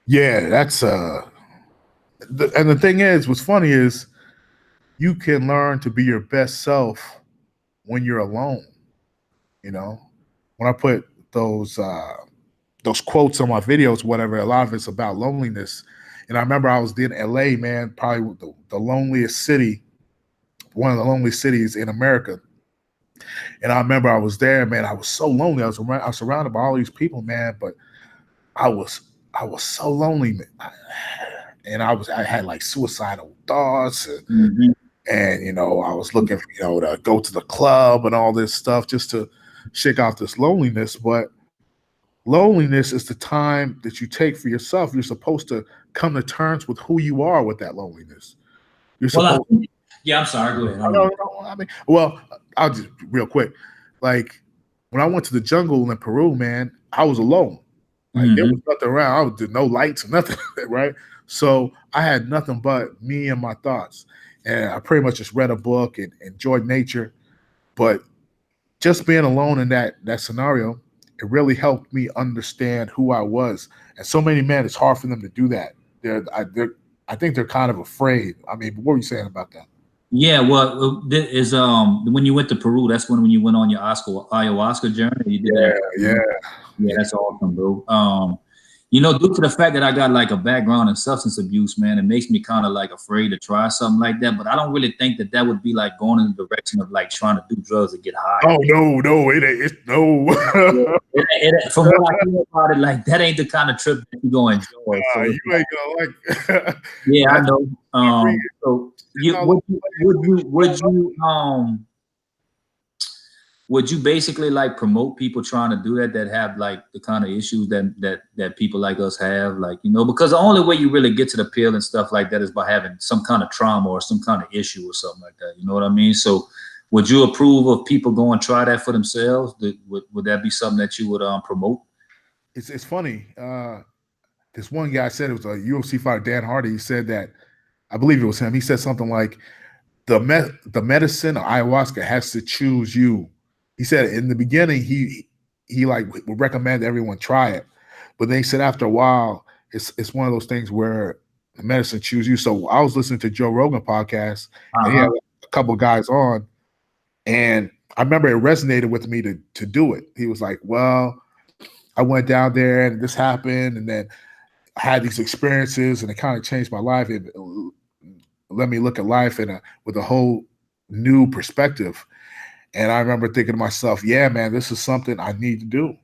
Yeah, that's and the thing is, what's funny is you can learn to be your best self when you're alone. You know, when I put those quotes on my videos, whatever, a lot of it's about loneliness. And I remember I was in LA, man, probably the loneliest city, one of the loneliest cities in America. And I remember I was there, man. I was so lonely. I was surrounded by all these people, man, but I was so lonely, man. And I had like suicidal thoughts, and you know, I was looking, you know, to go to the club and all this stuff just to shake off this loneliness. But loneliness is the time that you take for yourself. You're supposed to come to terms with who you are with that loneliness. You're supposed. Yeah, I'm sorry. Go ahead. I mean, well, I'll just real quick. Like when I went to the jungle in Peru, man, I was alone. Like there was nothing around. There no lights or nothing, right? So I had nothing but me and my thoughts. And I pretty much just read a book and enjoyed nature. But just being alone in that scenario, it really helped me understand who I was. And so many men, it's hard for them to do that. I think they're kind of afraid. I mean, what were you saying about that? Yeah, well, is when you went to Peru, that's when you went on your ayahuasca journey. You did that. Yeah, that's awesome, bro. You know, due to the fact that I got like a background in substance abuse, man, it makes me kind of like afraid to try something like that. But I don't really think that would be like going in the direction of like trying to do drugs to get high. Oh no, it ain't. No. From what I hear about it, like that ain't the kind of trip that you gonna enjoy. So you ain't gonna like. Yeah, I know. So would you basically like promote people trying to do that have like the kind of issues that people like us have, like, you know, because the only way you really get to the pill and stuff like that is by having some kind of trauma or some kind of issue or something like that. You know what I mean? So would you approve of people go and try that for themselves? Would that be something that you would promote? It's funny. This one guy said, it was a UFC fighter, Dan Hardy. He said that, I believe it was him. He said something like, the medicine or ayahuasca has to choose you. He said in the beginning, he like would recommend everyone try it. But then he said after a while, it's one of those things where the medicine choose you. So I was listening to Joe Rogan podcast, and he had a couple of guys on, and I remember it resonated with me to do it. He was like, well, I went down there and this happened, and then I had these experiences, and it kind of changed my life. It let me look at life with a whole new perspective. And I remember thinking to myself, yeah, man, this is something I need to do.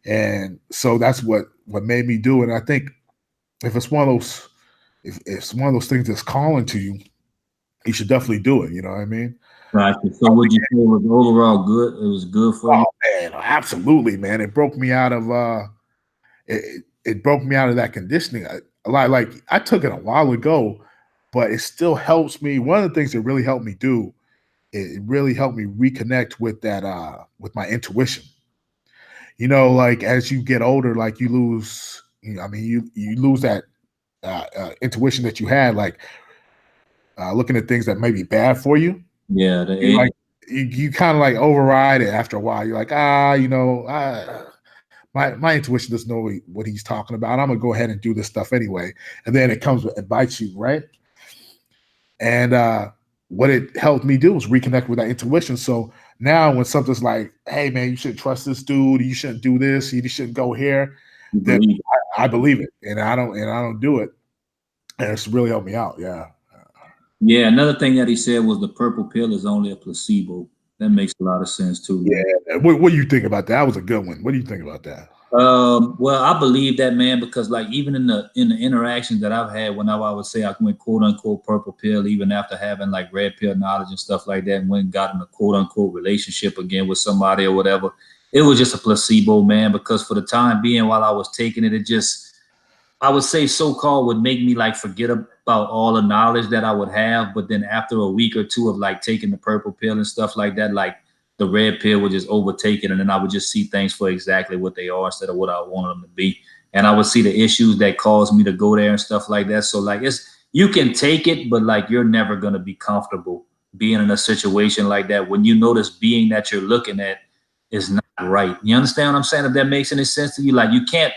And so that's what made me do it. And I think if it's one of those, if it's one of those things that's calling to you, you should definitely do it. You know what I mean? Right. So would you say it was overall good? It was good for you? Man, absolutely, man. It broke me out of it broke me out of that conditioning. Like I took it a while ago, but it still helps me. One of the things that really helped me do, it really helped me reconnect with that with my intuition. You know, like as you get older, like you lose, I mean, you lose that intuition that you had, like looking at things that may be bad for you. Yeah, you kind of like override it after a while. You're like, you know, my intuition doesn't know what he's talking about. I'm gonna go ahead and do this stuff anyway, and then it comes and bites you, right? And what it helped me do was reconnect with that intuition. So now when something's like, hey man, you shouldn't trust this dude, you shouldn't do this, you shouldn't go here, You then believe? I believe it, and I don't do it, and it's really helped me out. Yeah. Yeah, another thing that he said was the purple pill is only a placebo. That makes a lot of sense too, man. Yeah. What do you think about that? That was a good one. What do you think about that? Well, I believe that, man, because like even in the interactions that I've had when I would say I went quote unquote purple pill, even after having like red pill knowledge and stuff like that, and went and got in a quote unquote relationship again with somebody or whatever, it was just a placebo, man. Because for the time being, while I was taking it, it just I would say so-called would make me like forget about all the knowledge that I would have. But then after a week or two of like taking the purple pill and stuff like that, like the red pill would just overtake it. And then I would just see things for exactly what they are instead of what I wanted them to be. And I would see the issues that caused me to go there and stuff like that. So like you can take it, but like you're never gonna be comfortable being in a situation like that when you know this being that you're looking at is not right. You understand what I'm saying? If that makes any sense to you, like you can't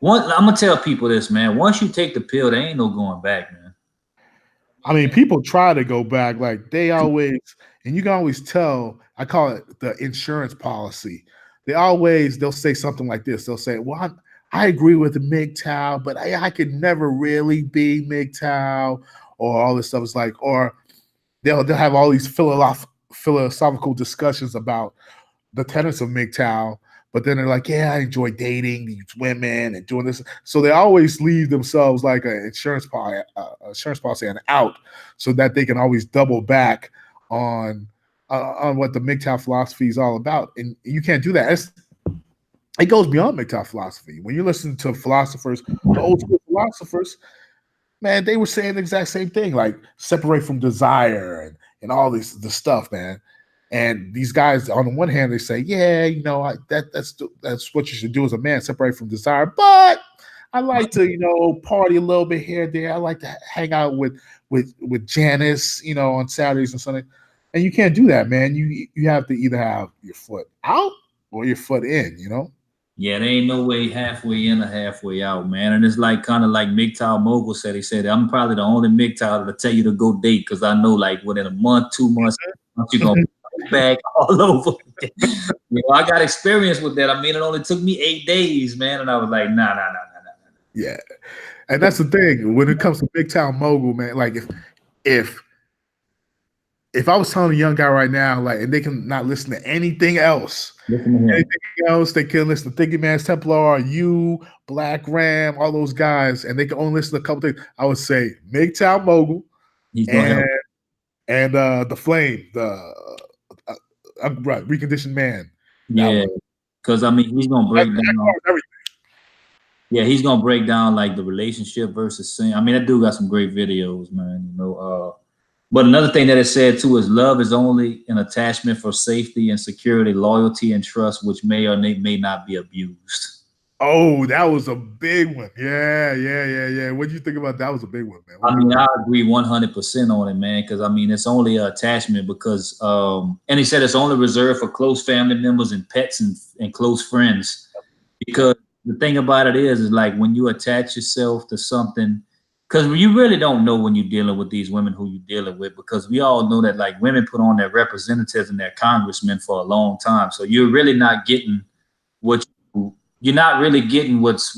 I'm gonna tell people this, man. Once you take the pill, there ain't no going back, man. I mean, people try to go back, like they always, and you can always tell. I call it the insurance policy. They'll say something like this. They'll say, "Well, I agree with the MGTOW, but I could never really be MGTOW," or all this stuff. It's like, or they'll have all these philosophical discussions about the tenets of MGTOW, but then they're like, yeah, I enjoy dating these women and doing this. So they always leave themselves like an insurance policy and out, so that they can always double back on what the MGTOW philosophy is all about. And you can't do that. It goes beyond MGTOW philosophy. When you listen to philosophers, the old school philosophers, man, they were saying the exact same thing, like separate from desire and all the stuff, man. And these guys, on the one hand, they say, yeah, that's what you should do as a man, separate from desire. But I like to, party a little bit here and there. I like to hang out with Janice, on Saturdays and Sundays. And you can't do that, man. You have to either have your foot out or your foot in. Yeah, there ain't no way halfway in or halfway out, man. And it's like kind of like MGTOW Mogul said. He said, I'm probably the only MGTOW to tell you to go date because I know like within a month, 2 months, you're gonna be back all over. I got experience with that. I mean, it only took me 8 days, man, and I was like, nah. Yeah, and that's the thing when it comes to MGTOW Mogul, man. Like if I was telling a young guy right now, like, and they can not listen to anything else, they can listen to Thinking Man's Templar, you, Black Ram, all those guys, and they can only listen to a couple things. I would say MGTOW Mogul and the Flame, the right, Reconditioned Man. Yeah, because I mean, he's gonna break down everything. Yeah, he's gonna break down like the relationship versus sin. I mean, that dude got some great videos, man. But another thing that it said too is love is only an attachment for safety and security, loyalty and trust, which may or may not be abused. Oh, that was a big one. Yeah. What do you think about that? Was a big one, man. I mean, I agree 100% on it, man, because I mean, it's only an attachment because, and he said it's only reserved for close family members and pets and close friends. Because the thing about it is like when you attach yourself to something, because you really don't know when you're dealing with these women who you're dealing with, because we all know that like women put on their representatives and their congressmen for a long time. So you're really not getting you're not really getting what's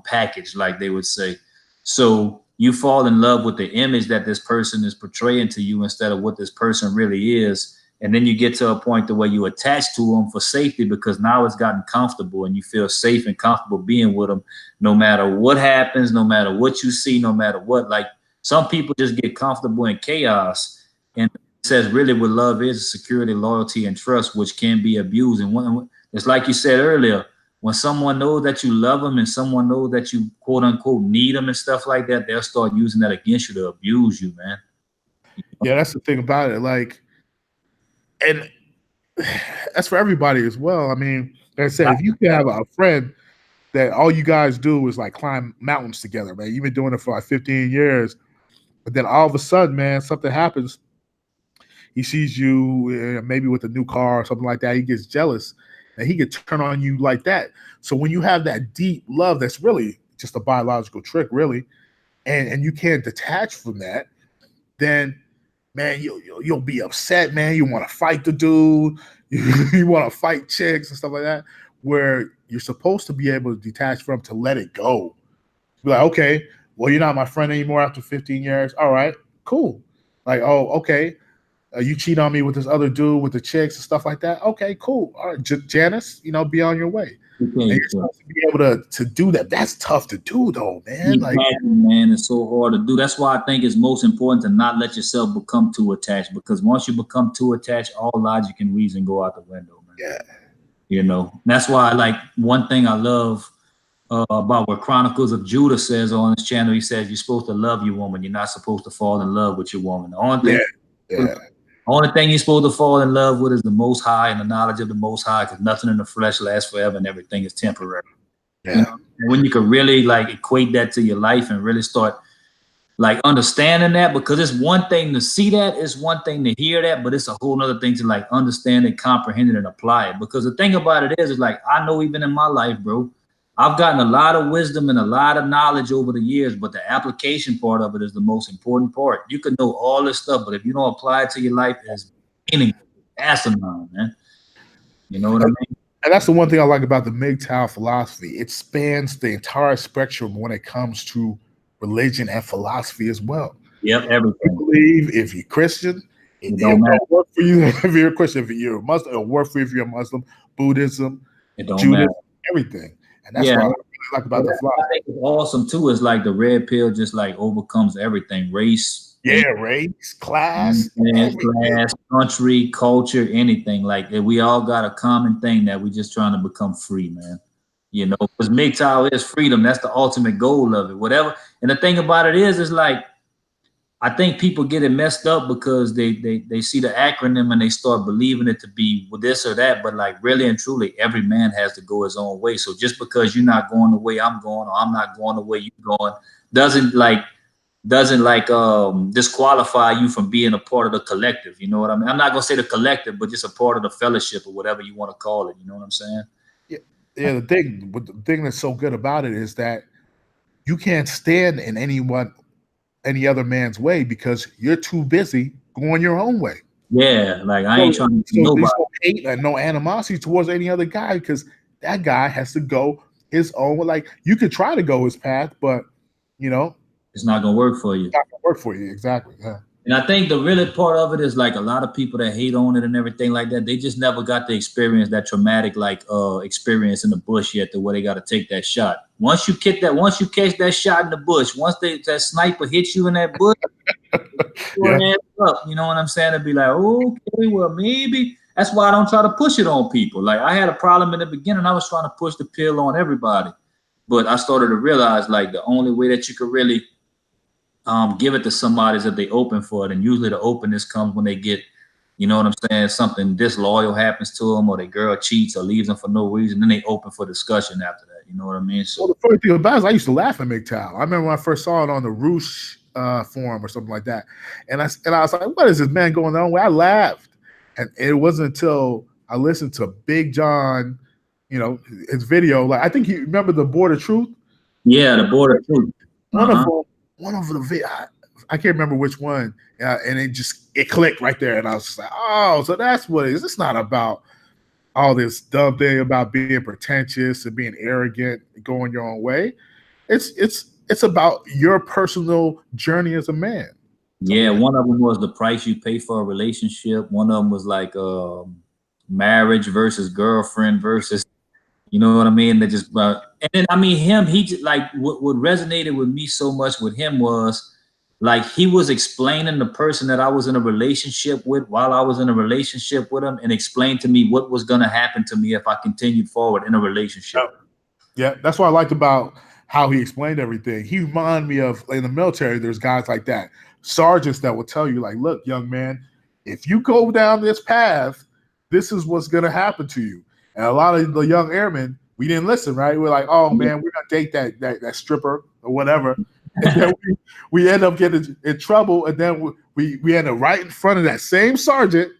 packaged, like they would say. So you fall in love with the image that this person is portraying to you instead of what this person really is. And then you get to a point to where you attach to them for safety because now it's gotten comfortable and you feel safe and comfortable being with them no matter what happens, no matter what you see, no matter what. Like some people just get comfortable in chaos. And it says really what love is security, loyalty, and trust, which can be abused. And it's like you said earlier, when someone knows that you love them and someone knows that you quote unquote need them and stuff like that, they'll start using that against you to abuse you, man. Yeah, that's the thing about it. Like, and that's for everybody as well. I mean, like I said, if you can have a friend that all you guys do is like climb mountains together, man, you've been doing it for like 15 years, but then all of a sudden, man, something happens. He sees you maybe with a new car or something like that. He gets jealous. and he could turn on you like that. So when you have that deep love, that's really just a biological trick, really, and you can't detach from that, then man, you'll be upset, man. You want to fight the dude, you want to fight chicks and stuff like that. Where you're supposed to be able to detach from, to let it go. Be like, okay, well, you're not my friend anymore after 15 years. All right, cool. Like, oh, okay. You cheat on me with this other dude with the chicks and stuff like that. Okay, cool. All right, Janice, be on your way. And you're supposed to be able to do that. That's tough to do, though, man. Like, man, it's so hard to do. That's why I think it's most important to not let yourself become too attached, because once you become too attached, all logic and reason go out the window, man. Yeah. That's why, like, one thing I love about what Chronicles of Judah says on his channel, he says you're supposed to love your woman. You're not supposed to fall in love with your woman. The only thing you're supposed to fall in love with is the Most High and the knowledge of the Most High, because nothing in the flesh lasts forever and everything is temporary. Yeah. When you can really like equate that to your life and really start like understanding that, because it's one thing to see that, it's one thing to hear that, but it's a whole nother thing to like understand it, comprehend it, and apply it. Because the thing about it is like, I know even in my life, bro, I've gotten a lot of wisdom and a lot of knowledge over the years, but the application part of it is the most important part. You can know all this stuff, but if you don't apply it to your life, it's meaningless. Asinine, man. You know what I mean? And that's the one thing I like about the MGTOW philosophy. It spans the entire spectrum when it comes to religion and philosophy as well. Yep, everything. You believe, if you're Christian, it don't work for you. If you're a Christian, if you're a Muslim, it'll work for you if you're a Muslim. Buddhism, Judaism, everything. And that's what I really like about the philosophy. I think it's awesome too. Is like the red pill just like overcomes everything. Race, race, class, country, culture, anything. Like we all got a common thing that we just trying to become free, man. Because MGTOW is freedom. That's the ultimate goal of it. Whatever. And the thing about it is like, I think people get it messed up because they see the acronym and they start believing it to be this or that. But like really and truly, every man has to go his own way. So just because you're not going the way I'm going, or I'm not going the way you're going, doesn't disqualify you from being a part of the collective. You know what I mean? I'm not gonna say the collective, but just a part of the fellowship or whatever you want to call it. You know what I'm saying? Yeah. The thing that's so good about it is that you can't stand in any other man's way because you're too busy going your own way. Yeah, like I ain't trying to nobody. No hate and no animosity towards any other guy, because that guy has to go his own. Like, you could try to go his path, but it's not gonna work for you. It's not gonna work for you, exactly. Yeah. And I think the really part of it is like a lot of people that hate on it and everything like that, they just never got to experience that traumatic experience in the bush yet, to where they got to take that shot. Once you catch that shot in the bush, once that sniper hits you in that bush, your hands up. You know what I'm saying? To be like, okay, well maybe. That's why I don't try to push it on people. Like, I had a problem in the beginning. I was trying to push the pill on everybody, but I started to realize like the only way that you could really give it to somebody is if they open for it. And usually the openness comes when they get, you know what I'm saying, something disloyal happens to them, or their girl cheats or leaves them for no reason. Then they open for discussion after that. You know what I mean? So the funny thing about it is I used to laugh at MGTOW. I remember when I first saw it on the Roosh forum or something like that. And I was like, what is this man going on? I laughed. And it wasn't until I listened to Big John, his video. Like, I think you remember the Border Truth? Yeah, the Border Truth. One of the I can't remember which one, and it clicked right there, and I was just like, oh, so that's what it is. It's not about all this dumb thing about being pretentious and being arrogant and going your own way. It's about your personal journey as a man. Yeah, one of them was the price you pay for a relationship. One of them was like marriage versus girlfriend versus, you know what I mean? That just and then I mean he just, like what resonated with me so much with him was like he was explaining the person that I was in a relationship with while I was in a relationship with him, and explained to me what was gonna happen to me if I continued forward in a relationship. Yeah, that's what I liked about how he explained everything. He reminded me of, in the military, there's guys like that, sergeants that will tell you, like, look, young man, if you go down this path, this is what's gonna happen to you. And a lot of the young airmen, we didn't listen, right? We're like, oh man, we're gonna date that stripper or whatever. And then we end up getting in trouble, and then we end up right in front of that same sergeant,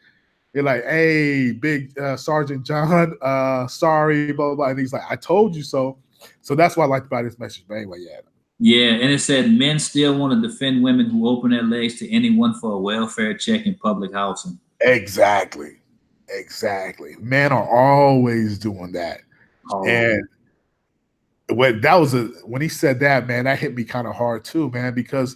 You're like, hey, big Sergeant John, sorry, blah, blah, blah. And he's like, I told you so. So that's what I liked about this message. But anyway, yeah. Yeah, and it said men still want to defend women who open their legs to anyone for a welfare check in public housing. Exactly. Exactly. Men are always doing that. Oh, And when he said that, man, that hit me kind of hard too, man, because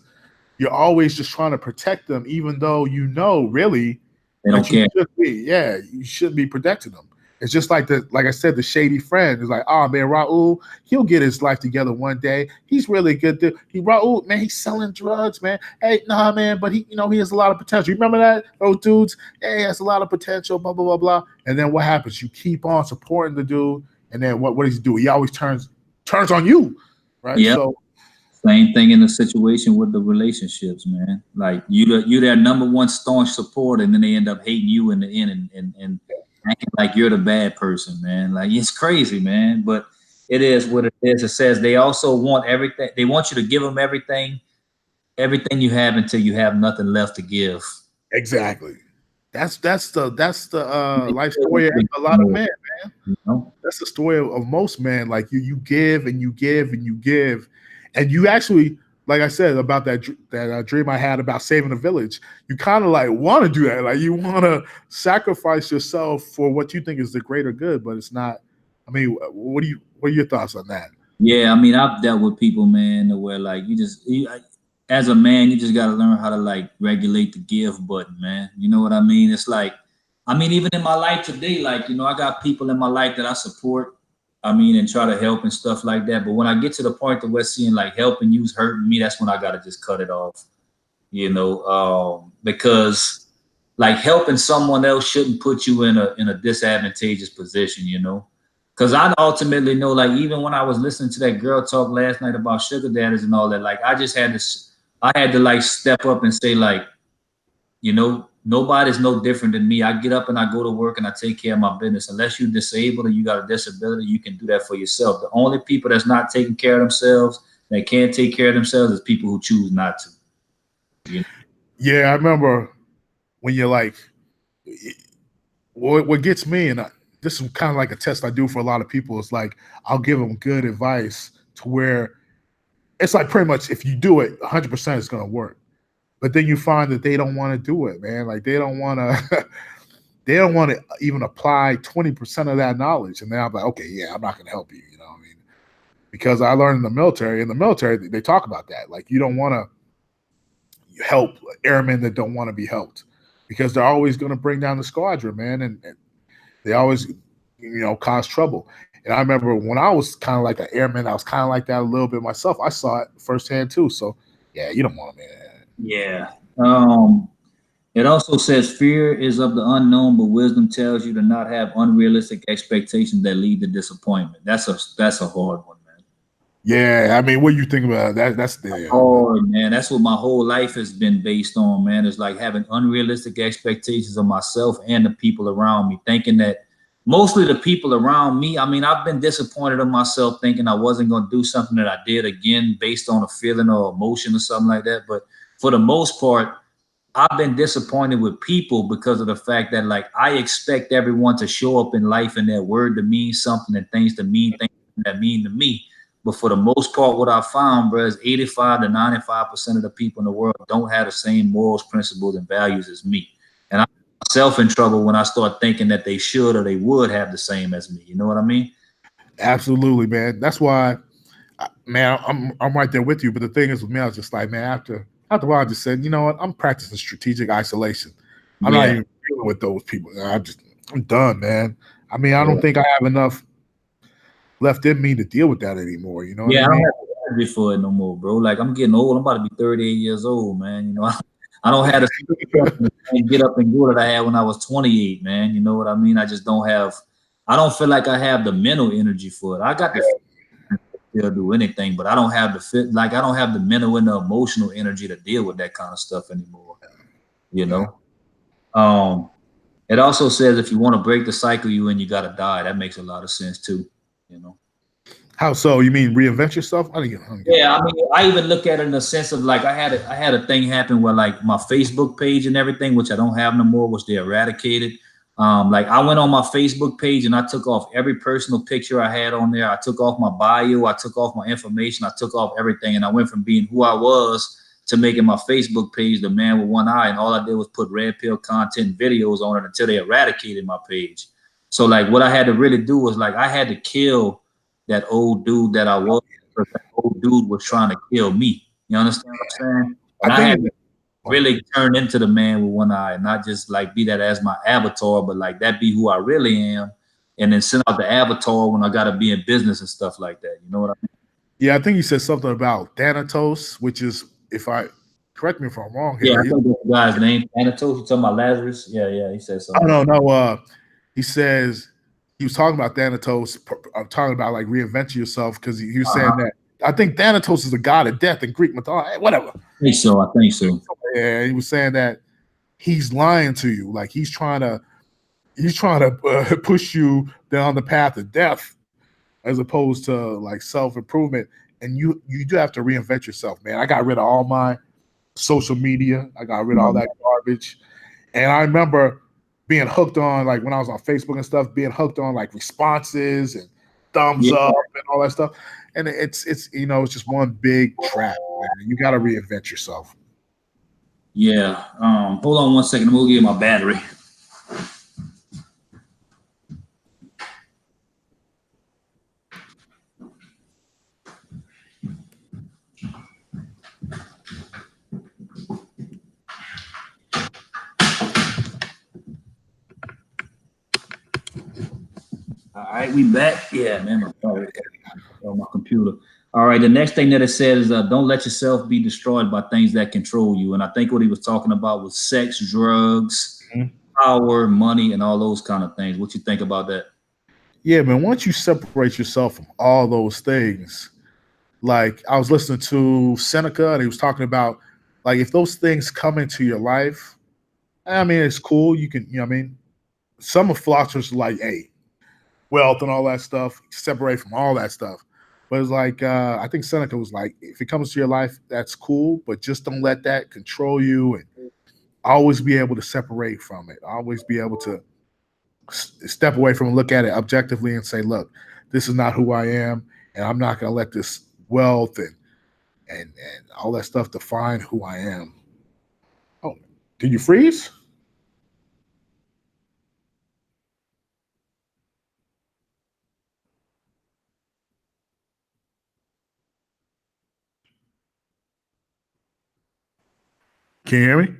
you're always just trying to protect them, even though you know really they don't that you care. should be. Yeah, you shouldn't be protecting them. It's just like I said, the shady friend is like, oh man, Raul, he'll get his life together one day. He's really good. Raul, man, he's selling drugs, man. Hey, nah, man, but he has a lot of potential. You remember that? Those dudes, hey, he has a lot of potential, blah, blah, blah, blah. And then what happens? You keep on supporting the dude, and then what does he do? He always turns on you, right? Yep. So Same thing in the situation with the relationships, man. Like you their number one staunch supporter, and then they end up hating you in the end and acting like you're the bad person, man. Like it's crazy, man. But it is what it is. It says they also want everything. They want you to give them everything you have until you have nothing left to give. exactly. That's the life story of a lot of men. You know? That's the story of most men. Like you give and you give and you give, and you actually, like I said about that dream I had about saving a village. You kind of like want to do that. Like you want to sacrifice yourself for what you think is the greater good, but it's not. I mean, what are your thoughts on that? Yeah, I mean, I've dealt with people, man, where like as a man, you just got to learn how to like regulate the give button, man. You know what I mean? It's like, I mean, even in my life today, like, I got people in my life that I support, I mean, and try to help and stuff like that. But when I get to the point of where seeing like helping you's hurting me, that's when I got to just cut it off, because like helping someone else shouldn't put you in a disadvantageous position. Because I ultimately know, like, even when I was listening to that girl talk last night about sugar daddies and all that, like, I had to like step up and say, like, nobody's no different than me. I get up and I go to work and I take care of my business. Unless you're disabled or you got a disability, you can do that for yourself. The only people that's not taking care of themselves, that can't take care of themselves, is people who choose not to. Yeah, I remember when you're like, what gets me, and this is kind of like a test I do for a lot of people. It's like I'll give them good advice to where it's like pretty much if you do it, 100% it's going to work. But then you find that they don't want to do it, man. Like they don't want to. They don't want to even apply 20% of that knowledge, and then I'm like, okay, yeah, I'm not going to help you. You know what I mean? Because I learned in the military. In the military, they talk about that. Like you don't want to help airmen that don't want to be helped, because they're always going to bring down the squadron, man, and they always, cause trouble. And I remember when I was kind of like an airman, I was kind of like that a little bit myself. I saw it firsthand too. So yeah, you don't want to, man. Yeah. It also says fear is of the unknown, but wisdom tells you to not have unrealistic expectations that lead to disappointment. That's a hard one, man. Yeah, I mean, what do you think about that? That's the Hard, man. That's what my whole life has been based on, man. It's like having unrealistic expectations of myself and the people around me, thinking that mostly the people around me. I mean, I've been disappointed in myself thinking I wasn't going to do something that I did again based on a feeling or emotion or something like that. But for the most part, I've been disappointed with people because of the fact that like I expect everyone to show up in life and their word to mean something and things to mean things that mean to me. But for the most part, what I found, bro, is 85 to 95% of the people in the world don't have the same morals, principles, and values as me. And I'm myself in trouble when I start thinking that they should or they would have the same as me. You know what I mean? absolutely, man. That's why, man, I'm right there with you. But the thing is with me, I was just like, man, after a while, I just said, you know what? I'm practicing strategic isolation. I'm not Yeah. even dealing with those people. I'm done, man. I mean, I Yeah. don't think I have enough left in me to deal with that anymore. You know what I Yeah, I don't mean? have the energy for it no more, bro. Like I'm getting old. I'm about to be 38 years old, man. I don't have the and get up and go that I had when I was 28, man. You know what I mean? I just don't have. I don't feel like I have the mental energy for it. I got the still do anything, but I don't have the fit. Like I don't have the mental and the emotional energy to deal with that kind of stuff anymore. You Yeah. know. Um. It also says if you want to break the cycle you in, you got to die. That makes a lot of sense too. You know. How so? You mean reinvent yourself? I don't get Yeah, that. I mean, I even look at it in the sense of like I had a thing happen where like my Facebook page and everything, which I don't have no more, which they eradicated. Like I went on my Facebook page and I took off every personal picture I had on there. I took off my bio. I took off my information. I took off everything. And I went from being who I was to making my Facebook page the man with one eye. And all I did was put red pill content videos on it until they eradicated my page. So like what I had to really do was like I had to kill that old dude that I was because that old dude was trying to kill me. You understand what I'm saying? I And I had think to really turn into the man with one eye and not just like be that as my avatar, but like that be who I really am. And then send out the avatar when I got to be in business and stuff like that. You know what I mean? yeah, I think you said something about Thanatos, which is if I correct me if I'm wrong Yeah, here. I think that's the guy's name. Thanatos, you talking about Lazarus? Yeah, yeah, he said Oh something like no, no. He says he was talking about Thanatos. I'm talking about like reinventing yourself because he was that. saying that I think Thanatos is the god of death in Greek mythology. Whatever. I think so. I think so. Yeah, he was saying that he's lying to you, like he's trying to push you down the path of death as opposed to like self improvement. And you do have to reinvent yourself, man. I got rid of all my social media. I got rid of all that garbage. And I remember being hooked on like when I was on Facebook and stuff, being hooked on like responses and thumbs Yeah, up and all that stuff. And it's it's just one big trap, man. You got to reinvent yourself. yeah. Hold on one second. I'm gonna get my battery. All right, we back. Yeah, man, my battery on my computer. All right, the next thing that it said is don't let yourself be destroyed by things that control you. And I think what he was talking about was sex, drugs, Mhm. power, money, and all those kind of things. What you think about that? Yeah, man. Once you separate yourself from all those things, like I was listening to Seneca and he was talking about like if those things come into your life, I mean it's cool. You can, I mean, some of philosophers are like, hey, wealth and all that stuff, separate from all that stuff. But it's like I think Seneca was like, if it comes to your life, that's cool, but just don't let that control you and always be able to separate from it. Always be able to step away from it, look at it objectively and say, look, this is not who I am, and I'm not gonna let this wealth and all that stuff define who I am. Oh, did you freeze? Can you hear me?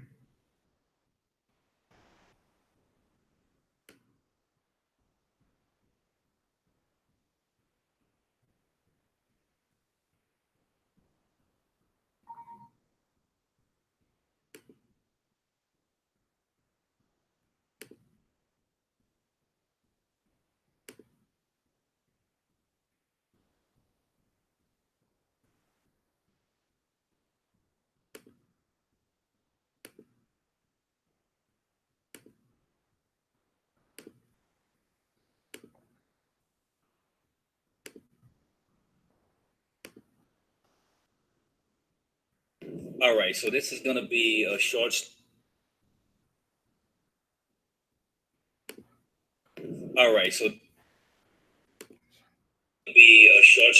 All right, so this is gonna be a short. All right, so be a short.